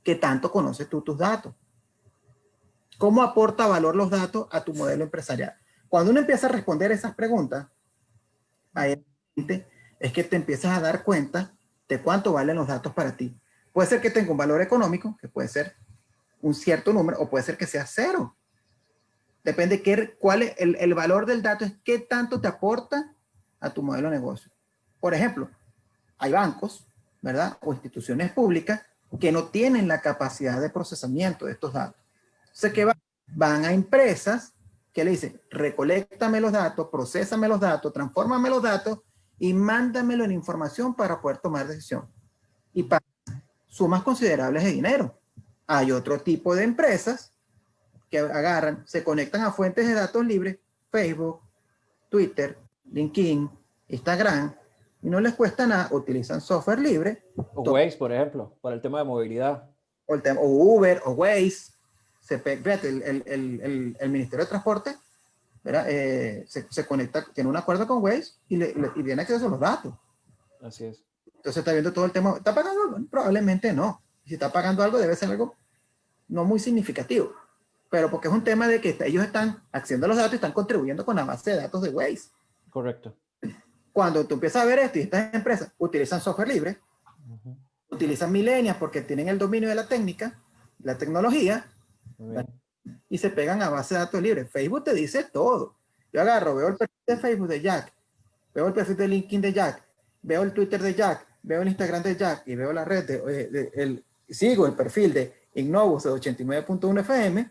¿Qué tanto conoces tú tus datos? ¿Cómo aporta valor los datos a tu modelo empresarial? Cuando uno empieza a responder esas preguntas, ahí es que te empiezas a dar cuenta de cuánto valen los datos para ti. Puede ser que tenga un valor económico, que puede ser un cierto número, o puede ser que sea cero. Depende cuál es el valor del dato, es qué tanto te aporta a tu modelo de negocio. Por ejemplo, hay bancos, ¿verdad? O instituciones públicas que no tienen la capacidad de procesamiento de estos datos. Entonces, ¿qué van a empresas que le dicen, recoléctame los datos, procésame los datos, transfórmame los datos y mándamelo en información para poder tomar decisión. Y para sumas considerables de dinero. Hay otro tipo de empresas que agarran, se conectan a fuentes de datos libres, Facebook, Twitter, LinkedIn, Instagram, y no les cuesta nada, utilizan software libre. O Waze, por ejemplo, para el tema de movilidad. O Uber, o Waze. Fíjate, el Ministerio de Transporte, ¿verdad? Se conecta, tiene un acuerdo con Waze y tiene acceso a los datos. Así es. Entonces está viendo todo el tema. ¿Está pagando algo? Probablemente no. Si está pagando algo, debe ser algo no muy significativo. Pero porque es un tema de que ellos están accediendo a los datos y están contribuyendo con la base de datos de Waze. Correcto. Cuando tú empiezas a ver esto y estas empresas utilizan software libre, utilizan milenias porque tienen el dominio de la técnica, la tecnología, y se pegan a base de datos libres. Facebook te dice todo. Yo agarro, veo el perfil de Facebook de Jack, veo el perfil de LinkedIn de Jack, veo el Twitter de Jack, veo el Instagram de Jack y veo la red sigo el perfil de Innovus de 89.1 FM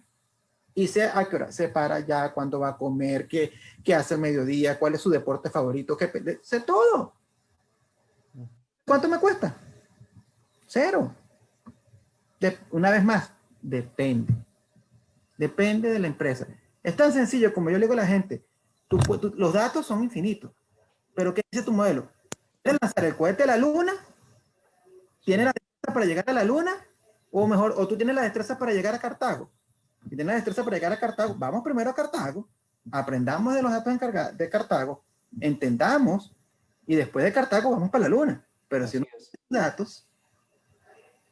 y sé a qué hora se para ya, cuándo va a comer, qué hace el mediodía, cuál es su deporte favorito, sé todo. ¿Cuánto me cuesta? Cero. Una vez más, depende. Depende de la empresa. Es tan sencillo como yo le digo a la gente, los datos son infinitos, pero ¿qué dice tu modelo? ¿Quieres lanzar el cohete a la luna? ¿Tienes la destreza para llegar a la luna? O mejor, o tú tienes la destreza para llegar a Cartago. Si tienes la destreza para llegar a Cartago, vamos primero a Cartago, aprendamos de los datos de Cartago, entendamos, y después de Cartago vamos para la luna. Pero si no tienes datos,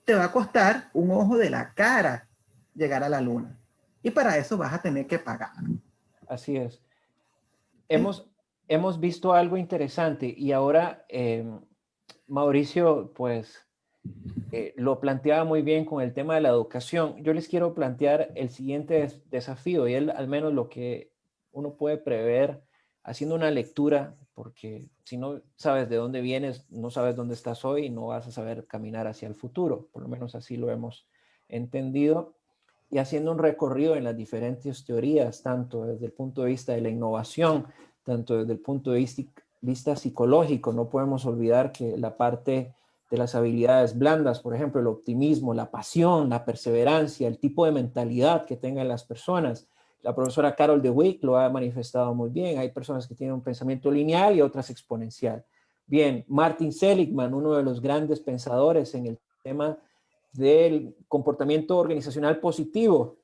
te va a costar un ojo de la cara llegar a la luna. Y para eso vas a tener que pagar. Así es. Hemos visto algo interesante y ahora Mauricio, pues, lo planteaba muy bien con el tema de la educación. Yo les quiero plantear el siguiente desafío y al menos lo que uno puede prever haciendo una lectura, porque si no sabes de dónde vienes, no sabes dónde estás hoy y no vas a saber caminar hacia el futuro. Por lo menos así lo hemos entendido. Y haciendo un recorrido en las diferentes teorías, tanto desde el punto de vista de la innovación, tanto desde el punto de vista psicológico. No podemos olvidar que la parte de las habilidades blandas, por ejemplo, el optimismo, la pasión, la perseverancia, el tipo de mentalidad que tengan las personas. La profesora Carol Dweck lo ha manifestado muy bien. Hay personas que tienen un pensamiento lineal y otras exponencial. Bien, Martin Seligman, uno de los grandes pensadores en el tema del comportamiento organizacional positivo,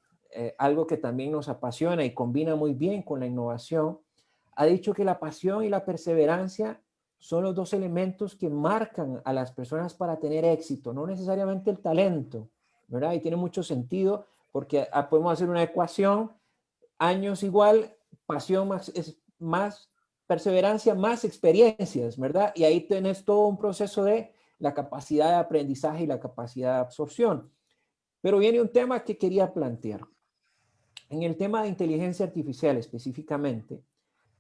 algo que también nos apasiona y combina muy bien con la innovación, ha dicho que la pasión y la perseverancia son los dos elementos que marcan a las personas para tener éxito, no necesariamente el talento, ¿verdad? Y tiene mucho sentido porque podemos hacer una ecuación, años igual, pasión más perseverancia, más experiencias, ¿verdad? Y ahí tenés todo un proceso de la capacidad de aprendizaje y la capacidad de absorción. Pero viene un tema que quería plantear. En el tema de inteligencia artificial específicamente,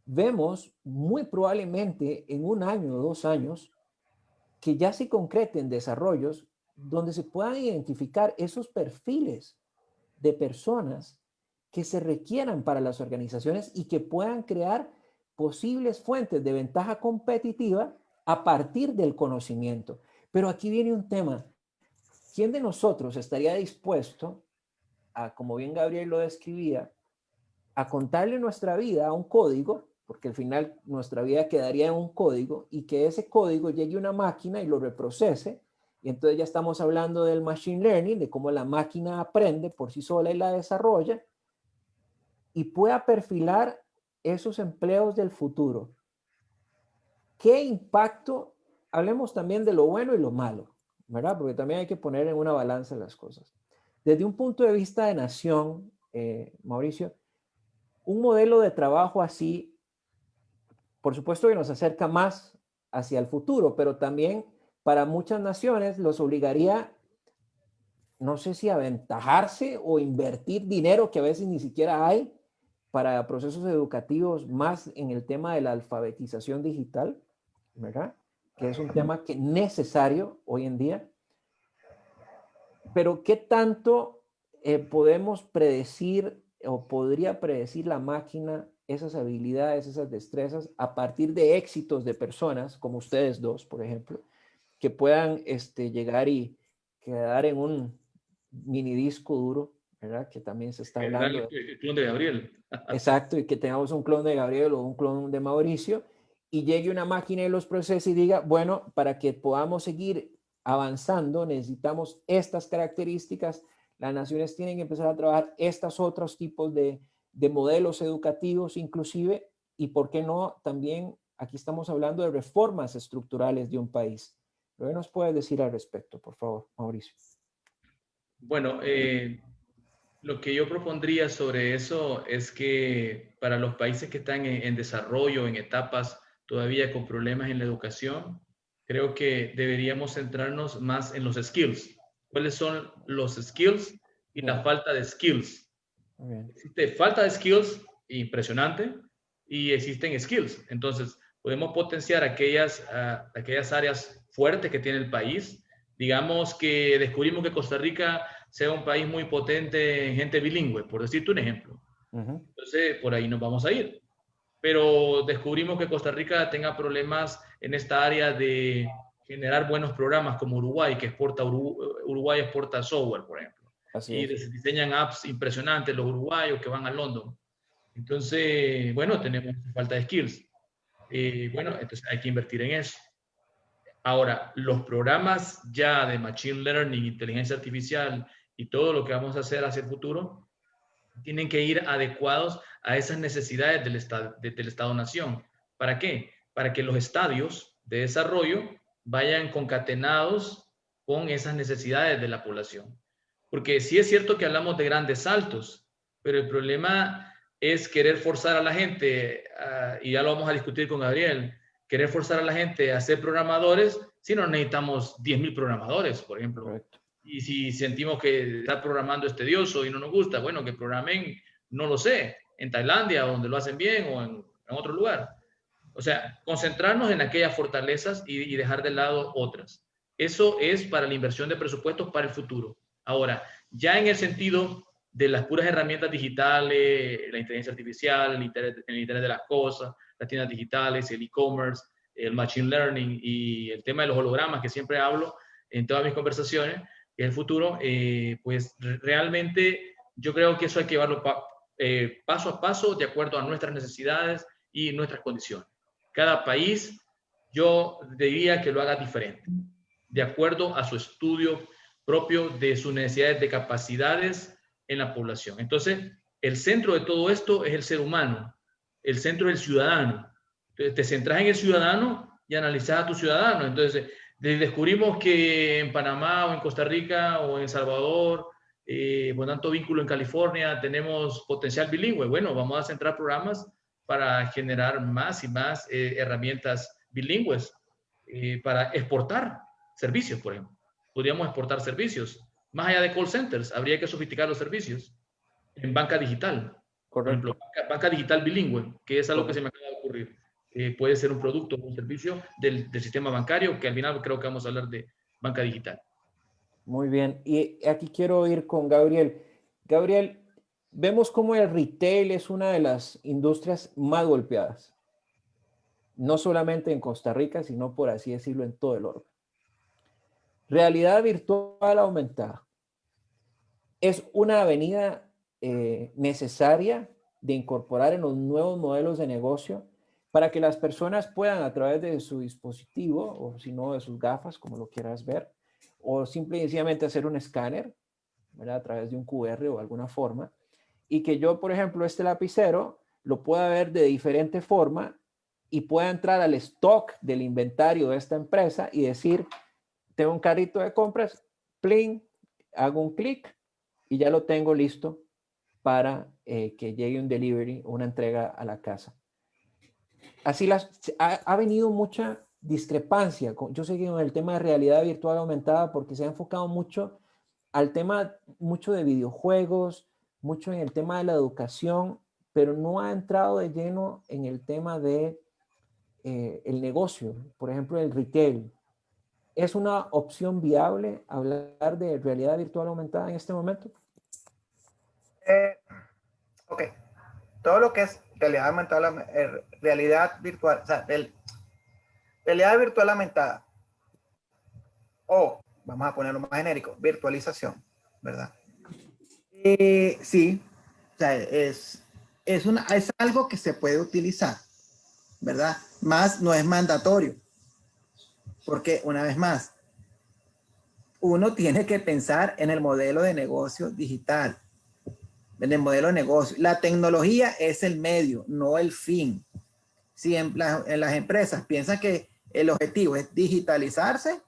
vemos muy probablemente en 1 año o 2 años que ya se concreten desarrollos donde se puedan identificar esos perfiles de personas que se requieran para las organizaciones y que puedan crear posibles fuentes de ventaja competitiva a partir del conocimiento. Pero aquí viene un tema. ¿Quién de nosotros estaría dispuesto a, como bien Gabriel lo describía, a contarle nuestra vida a un código, porque al final nuestra vida quedaría en un código, y que ese código llegue a una máquina y lo reprocese? Y entonces ya estamos hablando del machine learning, de cómo la máquina aprende por sí sola y la desarrolla, y pueda perfilar esos empleos del futuro. ¿qué impacto? Hablemos también de lo bueno y lo malo, ¿verdad? Porque también hay que poner en una balanza las cosas. Desde un punto de vista de nación, Mauricio, un modelo de trabajo así, por supuesto que nos acerca más hacia el futuro, pero también para muchas naciones los obligaría, no sé si aventajarse o invertir dinero que a veces ni siquiera hay para procesos educativos más en el tema de la alfabetización digital, ¿verdad? Que es un tema que necesario hoy en día. Pero ¿qué tanto podemos predecir o podría predecir la máquina esas habilidades, esas destrezas a partir de éxitos de personas como ustedes dos, por ejemplo, que puedan llegar y quedar en un mini disco duro, ¿verdad? Que también se está hablando. El clon de Gabriel. Exacto, y que tengamos un clon de Gabriel o un clon de Mauricio y llegue una máquina y los procese y diga, bueno, para que podamos seguir avanzando necesitamos estas características, las naciones tienen que empezar a trabajar estos otros tipos de modelos educativos inclusive, y por qué no, también aquí estamos hablando de reformas estructurales de un país. ¿Qué nos puedes decir al respecto, por favor, Mauricio? Bueno, lo que yo propondría sobre eso es que para los países que están en desarrollo, en etapas todavía con problemas en la educación, creo que deberíamos centrarnos más en los skills. ¿Cuáles son los skills y la falta de skills? Existe falta de skills impresionante y existen skills. Entonces, podemos potenciar aquellas áreas fuertes que tiene el país. Digamos que descubrimos que Costa Rica sea un país muy potente en gente bilingüe, por decirte un ejemplo. Entonces, por ahí nos vamos a ir. Pero descubrimos que Costa Rica tenga problemas en esta área de generar buenos programas como Uruguay, que Uruguay exporta software, por ejemplo. Así Y es. diseñan apps impresionantes los uruguayos que van a London. Entonces, bueno, tenemos falta de skills. Bueno, entonces hay que invertir en eso. Ahora, los programas ya de Machine Learning, inteligencia artificial y todo lo que vamos a hacer hacia el futuro, tienen que ir adecuados a esas necesidades del Estado-Nación. ¿Para qué? Para que los estadios de desarrollo vayan concatenados con esas necesidades de la población. Porque sí es cierto que hablamos de grandes saltos, pero el problema es querer forzar a la gente, y ya lo vamos a discutir con Gabriel, querer forzar a la gente a ser programadores si no necesitamos 10,000 programadores, por ejemplo. Correcto. Y si sentimos que está programando es tedioso y no nos gusta, bueno, que programen, no lo sé, en Tailandia, donde lo hacen bien, o en otro lugar. O sea, concentrarnos en aquellas fortalezas y dejar de lado otras. Eso es para la inversión de presupuestos para el futuro. Ahora, ya en el sentido de las puras herramientas digitales, la inteligencia artificial, el Internet de las cosas, las tiendas digitales, el e-commerce, el machine learning y el tema de los hologramas que siempre hablo en todas mis conversaciones, que es el futuro, pues realmente yo creo que eso hay que llevarlo paso a paso de acuerdo a nuestras necesidades y nuestras condiciones. Cada país, yo diría que lo haga diferente, de acuerdo a su estudio propio de sus necesidades de capacidades en la población. Entonces, el centro de todo esto es el ser humano, el centro es el ciudadano. Entonces, te centras en el ciudadano y analizas a tu ciudadano. Entonces, descubrimos que en Panamá o en Costa Rica o en El Salvador, con tanto vínculo en California, tenemos potencial bilingüe. Bueno, vamos a centrar programas para generar más y más herramientas bilingües para exportar servicios, por ejemplo. Podríamos exportar servicios. Más allá de call centers, habría que sofisticar los servicios en banca digital. Correcto. Por ejemplo, banca digital bilingüe, que es algo que se me acaba de ocurrir. Puede ser un producto o un servicio del sistema bancario, que al final creo que vamos a hablar de banca digital. Muy bien. Y aquí quiero ir con Gabriel. Gabriel, vemos cómo el retail es una de las industrias más golpeadas. No solamente en Costa Rica, sino por así decirlo en todo el orbe. Realidad virtual aumentada. Es una avenida necesaria de incorporar en los nuevos modelos de negocio para que las personas puedan a través de su dispositivo o si no de sus gafas, como lo quieras ver, o simple y sencillamente hacer un escáner, ¿verdad? A través de un QR o alguna forma, y que yo, por ejemplo, este lapicero lo pueda ver de diferente forma y pueda entrar al stock del inventario de esta empresa y decir, tengo un carrito de compras, plin, hago un clic y ya lo tengo listo para que llegue un delivery, una entrega a la casa. Así ha venido mucha discrepancia. Yo sé que en el tema de realidad virtual aumentada, porque se ha enfocado mucho al tema mucho de videojuegos, mucho en el tema de la educación, pero no ha entrado de lleno en el tema de el negocio, por ejemplo, el retail. ¿Es una opción viable hablar de realidad virtual aumentada en este momento? Ok. Todo lo que es realidad aumentada, realidad virtual, o sea, realidad virtual aumentada, o vamos a ponerlo más genérico, virtualización, ¿verdad? Sí, o sea, es algo que se puede utilizar, ¿verdad? Más no es mandatorio, porque una vez más, uno tiene que pensar en el modelo de negocio digital, en el modelo de negocio. La tecnología es el medio, no el fin. Si en las empresas piensan que el objetivo es digitalizarse,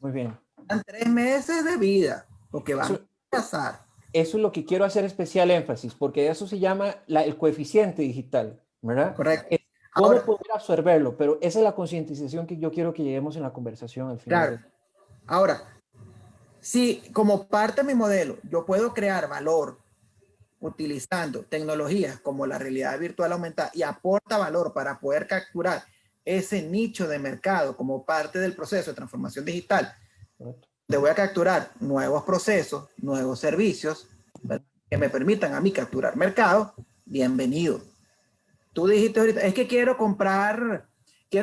muy bien. dan 3 meses de vida, porque van a pasar. Eso es lo que quiero hacer especial énfasis, porque eso se llama el coeficiente digital, ¿verdad? Correcto. ¿Cómo Ahora, poder absorberlo? Pero esa es la concientización que yo quiero que lleguemos en la conversación al final. claro. Ahora, si como parte de mi modelo yo puedo crear valor utilizando tecnologías como la realidad virtual aumentada y aporta valor para poder capturar ese nicho de mercado como parte del proceso de transformación digital, te voy a capturar nuevos procesos, nuevos servicios, ¿verdad?, que me permitan a mí capturar mercado, bienvenido. Tú dijiste ahorita, es que quiero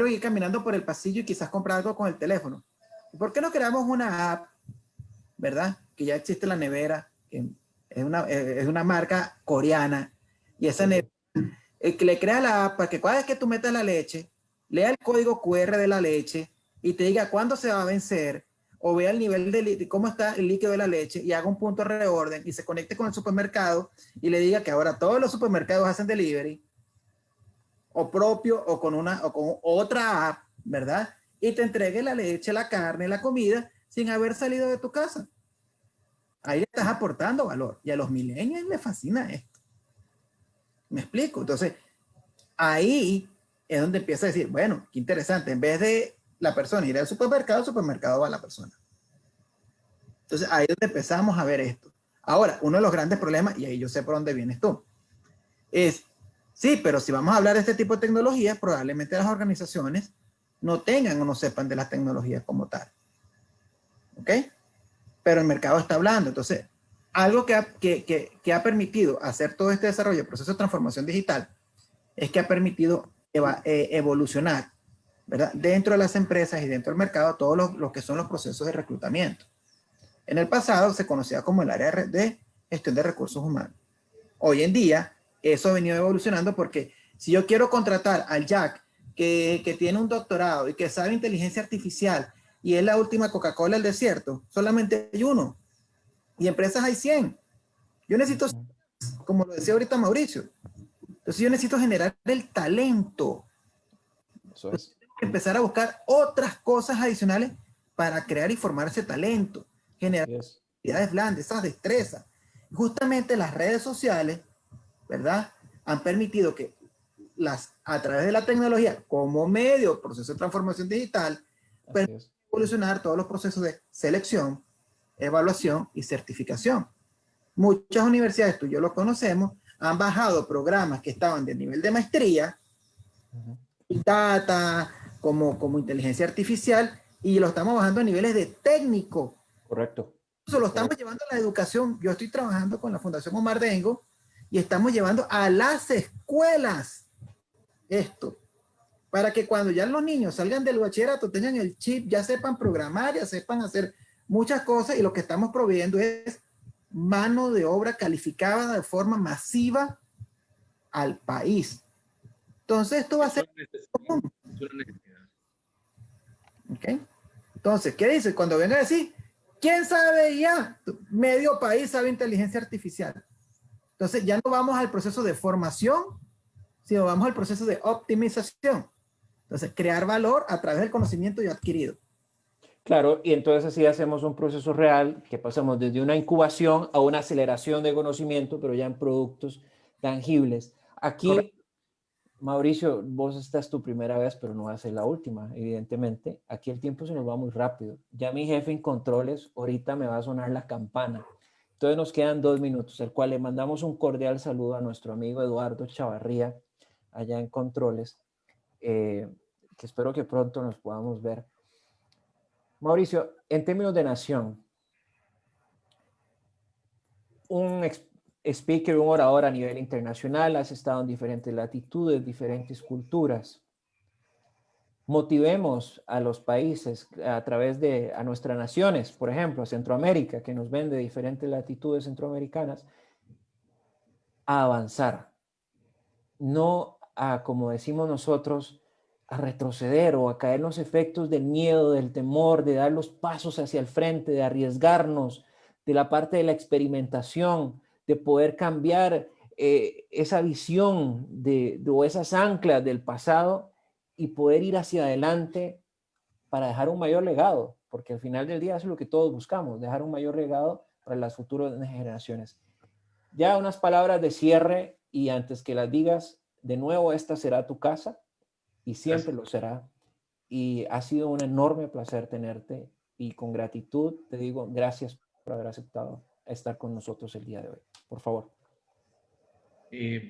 ir caminando por el pasillo y quizás comprar algo con el teléfono. ¿Por qué no creamos una app, verdad? Que ya existe la nevera, que es una marca coreana, y esa nevera, que le crea la app para que cada vez que tú metas la leche, lea el código QR de la leche y te diga cuándo se va a vencer, o vea el nivel de cómo está el líquido de la leche y haga un punto de reorden y se conecte con el supermercado y le diga que ahora todos los supermercados hacen delivery, o propio o con otra app, ¿verdad? Y te entregue la leche, la carne, la comida sin haber salido de tu casa. Ahí le estás aportando valor. Y a los millennials les fascina esto. ¿Me explico? Entonces, ahí es donde empieza a decir, bueno, qué interesante. En vez de la persona ir al supermercado, el supermercado va a la persona. Entonces, ahí es donde empezamos a ver esto. Ahora, uno de los grandes problemas, y ahí yo sé por dónde vienes tú, es, sí, pero si vamos a hablar de este tipo de tecnologías, probablemente las organizaciones no tengan o no sepan de las tecnologías como tal. ¿Ok? Pero el mercado está hablando. Entonces, algo que ha permitido hacer todo este desarrollo, el proceso de transformación digital, es que ha permitido evolucionar, ¿verdad?, dentro de las empresas y dentro del mercado todos los que son los procesos de reclutamiento. En el pasado se conocía como el área de gestión de recursos humanos. Hoy en día, eso ha venido evolucionando porque si yo quiero contratar al Jack que tiene un doctorado y que sabe inteligencia artificial y es la última Coca-Cola del desierto, solamente hay uno. Y empresas hay 100. Yo necesito, como lo decía ahorita Mauricio, entonces yo necesito generar el talento. Eso es. Tengo que empezar a buscar otras cosas adicionales para crear y formar ese talento. Generar habilidades blandas, esas destrezas. Justamente las redes sociales, ¿verdad?, han permitido que a través de la tecnología como medio, proceso de transformación digital, evolucionar todos los procesos de selección, evaluación y certificación. Muchas universidades, tú y yo lo conocemos, han bajado programas que estaban de nivel de maestría, data, como inteligencia artificial, y lo estamos bajando a niveles de técnico. Correcto. Eso lo estamos llevando a la educación. Yo estoy trabajando con la Fundación Omar Dengo y estamos llevando a las escuelas esto, para que cuando ya los niños salgan del bachillerato tengan el chip, ya sepan programar, ya sepan hacer muchas cosas, y lo que estamos proveyendo es mano de obra calificada de forma masiva al país. Entonces esto va a ser común. ¿Okay? Entonces, ¿qué dice? Cuando venga a decir, ¿quién sabe ya? Medio país sabe inteligencia artificial. Entonces ya no vamos al proceso de formación, sino vamos al proceso de optimización. Entonces, crear valor a través del conocimiento ya adquirido. Claro, y entonces así hacemos un proceso real que pasamos desde una incubación a una aceleración de conocimiento, pero ya en productos tangibles. Aquí, Correcto. Mauricio, vos esta es tu primera vez, pero no va a ser la última, evidentemente. Aquí el tiempo se nos va muy rápido. Ya mi jefe en controles, ahorita me va a sonar la campana. Entonces nos quedan 2 minutos, el cual le mandamos un cordial saludo a nuestro amigo Eduardo Chavarría, allá en controles, que espero que pronto nos podamos ver. Mauricio, en términos de nación, un speaker, un orador a nivel internacional, has estado en diferentes latitudes, diferentes culturas. Motivemos a los países a través de a nuestras naciones, por ejemplo, Centroamérica, que nos ven de diferentes latitudes centroamericanas, a avanzar, no a, como decimos nosotros, a retroceder o a caer en los efectos del miedo, del temor, de dar los pasos hacia el frente, de arriesgarnos, de la parte de la experimentación, de poder cambiar esa visión o esas anclas del pasado y poder ir hacia adelante para dejar un mayor legado, porque al final del día eso es lo que todos buscamos, dejar un mayor legado para las futuras generaciones. Ya unas palabras de cierre y antes que las digas, de nuevo esta será tu casa y siempre lo será. Y ha sido un enorme placer tenerte y con gratitud te digo gracias por haber aceptado estar con nosotros el día de hoy. Por favor.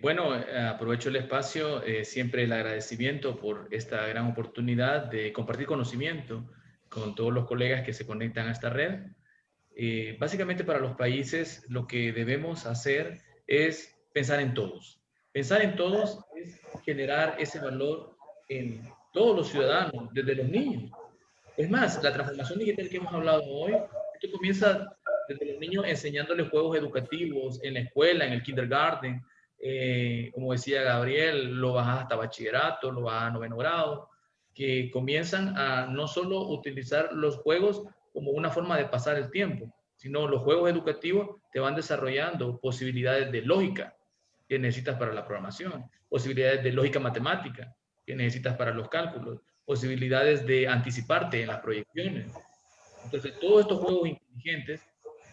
Bueno, aprovecho el espacio, siempre el agradecimiento por esta gran oportunidad de compartir conocimiento con todos los colegas que se conectan a esta red. Básicamente para los países lo que debemos hacer es pensar en todos. Pensar en todos es generar ese valor en todos los ciudadanos, desde los niños. Es más, la transformación digital que hemos hablado hoy, esto comienza desde los niños enseñándoles juegos educativos en la escuela, en el kindergarten. Como decía Gabriel, lo bajas hasta bachillerato, lo bajas a 9º grado, que comienzan a no solo utilizar los juegos como una forma de pasar el tiempo, sino los juegos educativos te van desarrollando posibilidades de lógica que necesitas para la programación, posibilidades de lógica matemática que necesitas para los cálculos, posibilidades de anticiparte en las proyecciones. Entonces, todos estos juegos inteligentes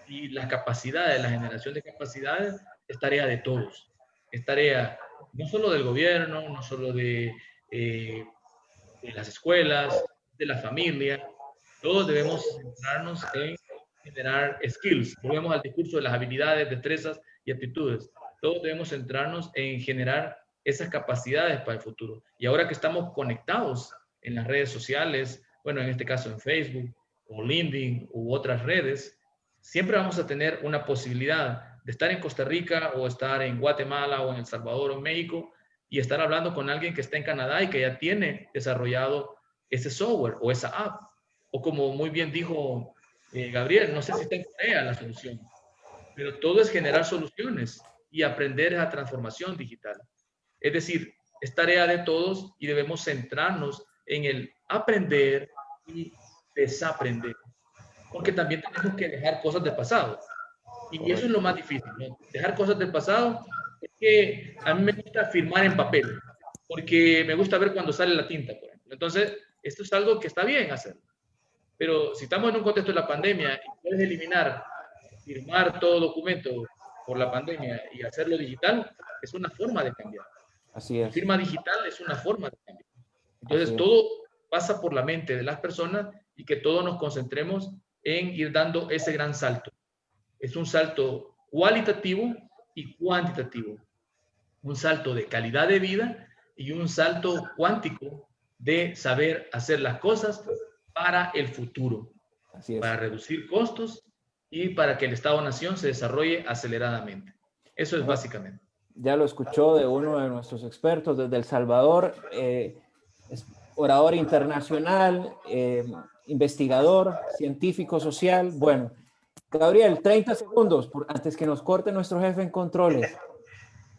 y las capacidades, la generación de capacidades, es tarea de todos. Es tarea no solo del gobierno, no solo de las escuelas, de la familia. Todos debemos centrarnos en generar skills. Volvemos al discurso de las habilidades, destrezas y aptitudes. Todos debemos centrarnos en generar esas capacidades para el futuro. Y ahora que estamos conectados en las redes sociales, bueno, en este caso en Facebook o LinkedIn u otras redes, siempre vamos a tener una posibilidad de estar en Costa Rica o estar en Guatemala o en El Salvador o en México y estar hablando con alguien que está en Canadá y que ya tiene desarrollado ese software o esa app. O como muy bien dijo Gabriel, no sé si está en Corea la solución, pero todo es generar soluciones y aprender esa transformación digital. Es decir, es tarea de todos y debemos centrarnos en el aprender y desaprender, porque también tenemos que dejar cosas del pasado. Y eso es lo más difícil, ¿no? Dejar cosas del pasado. Es que a mí me gusta firmar en papel, porque me gusta ver cuando sale la tinta, por ejemplo. Entonces, esto es algo que está bien hacerlo. Pero si estamos en un contexto de la pandemia y puedes eliminar, firmar todo documento por la pandemia y hacerlo digital, es una forma de cambiar. Así La es. firma digital es una forma de cambiar. Entonces, Así es. todo pasa por la mente de las personas y que todos nos concentremos en ir dando ese gran salto. Es un salto cualitativo y cuantitativo. Un salto de calidad de vida y un salto cuántico de saber hacer las cosas para el futuro, Así es. para reducir costos y para que el Estado-Nación se desarrolle aceleradamente. Eso es básicamente. Ya lo escuchó de uno de nuestros expertos desde El Salvador, es orador internacional, investigador, científico social. Bueno, Gabriel, 30 segundos antes que nos corte nuestro jefe en controles.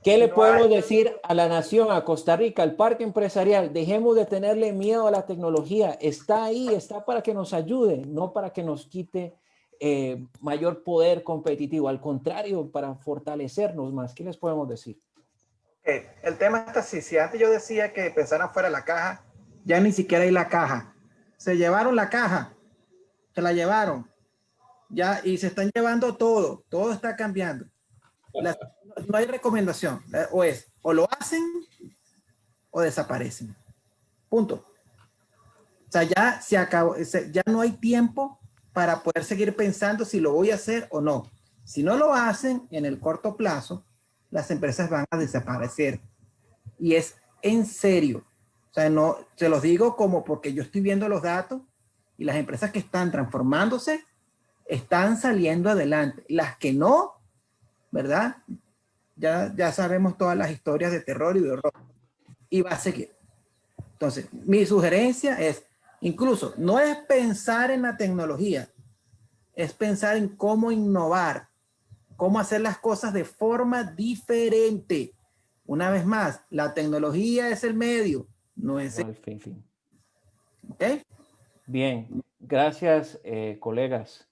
¿Qué le podemos decir a la nación, a Costa Rica, al parque empresarial? Dejemos de tenerle miedo a la tecnología. Está ahí, está para que nos ayude, no para que nos quite mayor poder competitivo. Al contrario, para fortalecernos más. ¿Qué les podemos decir? El tema está así. Si antes yo decía que pensaran fuera de la caja, Ya ni siquiera hay la caja. Se llevaron la caja. Se la llevaron. Ya, y se están llevando todo. Todo está cambiando. No hay recomendación. O lo hacen o desaparecen. Punto. O sea, ya se acabó. Ya no hay tiempo para poder seguir pensando si lo voy a hacer o no. Si no lo hacen en el corto plazo, las empresas van a desaparecer. Y es en serio. O sea, no, se los digo como porque yo estoy viendo los datos y las empresas que están transformándose están saliendo adelante. Las que no, ¿verdad? Ya sabemos todas las historias de terror y de horror. Y va a seguir. Entonces, mi sugerencia es, incluso, no es pensar en la tecnología, es pensar en cómo innovar, cómo hacer las cosas de forma diferente. Una vez más, la tecnología es el medio, no es el fin. ¿Ok? Bien, gracias, colegas.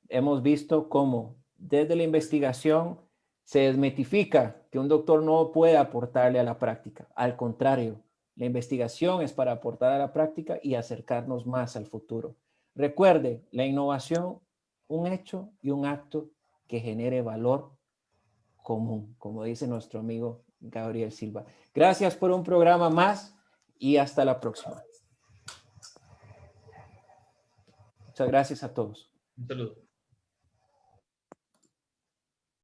Hemos visto cómo desde la investigación se desmitifica que un doctor no puede aportarle a la práctica. Al contrario, la investigación es para aportar a la práctica y acercarnos más al futuro. Recuerde, la innovación, un hecho y un acto que genere valor común, como dice nuestro amigo Gabriel Silva. Gracias por un programa más y hasta la próxima. Muchas gracias a todos. Un saludo.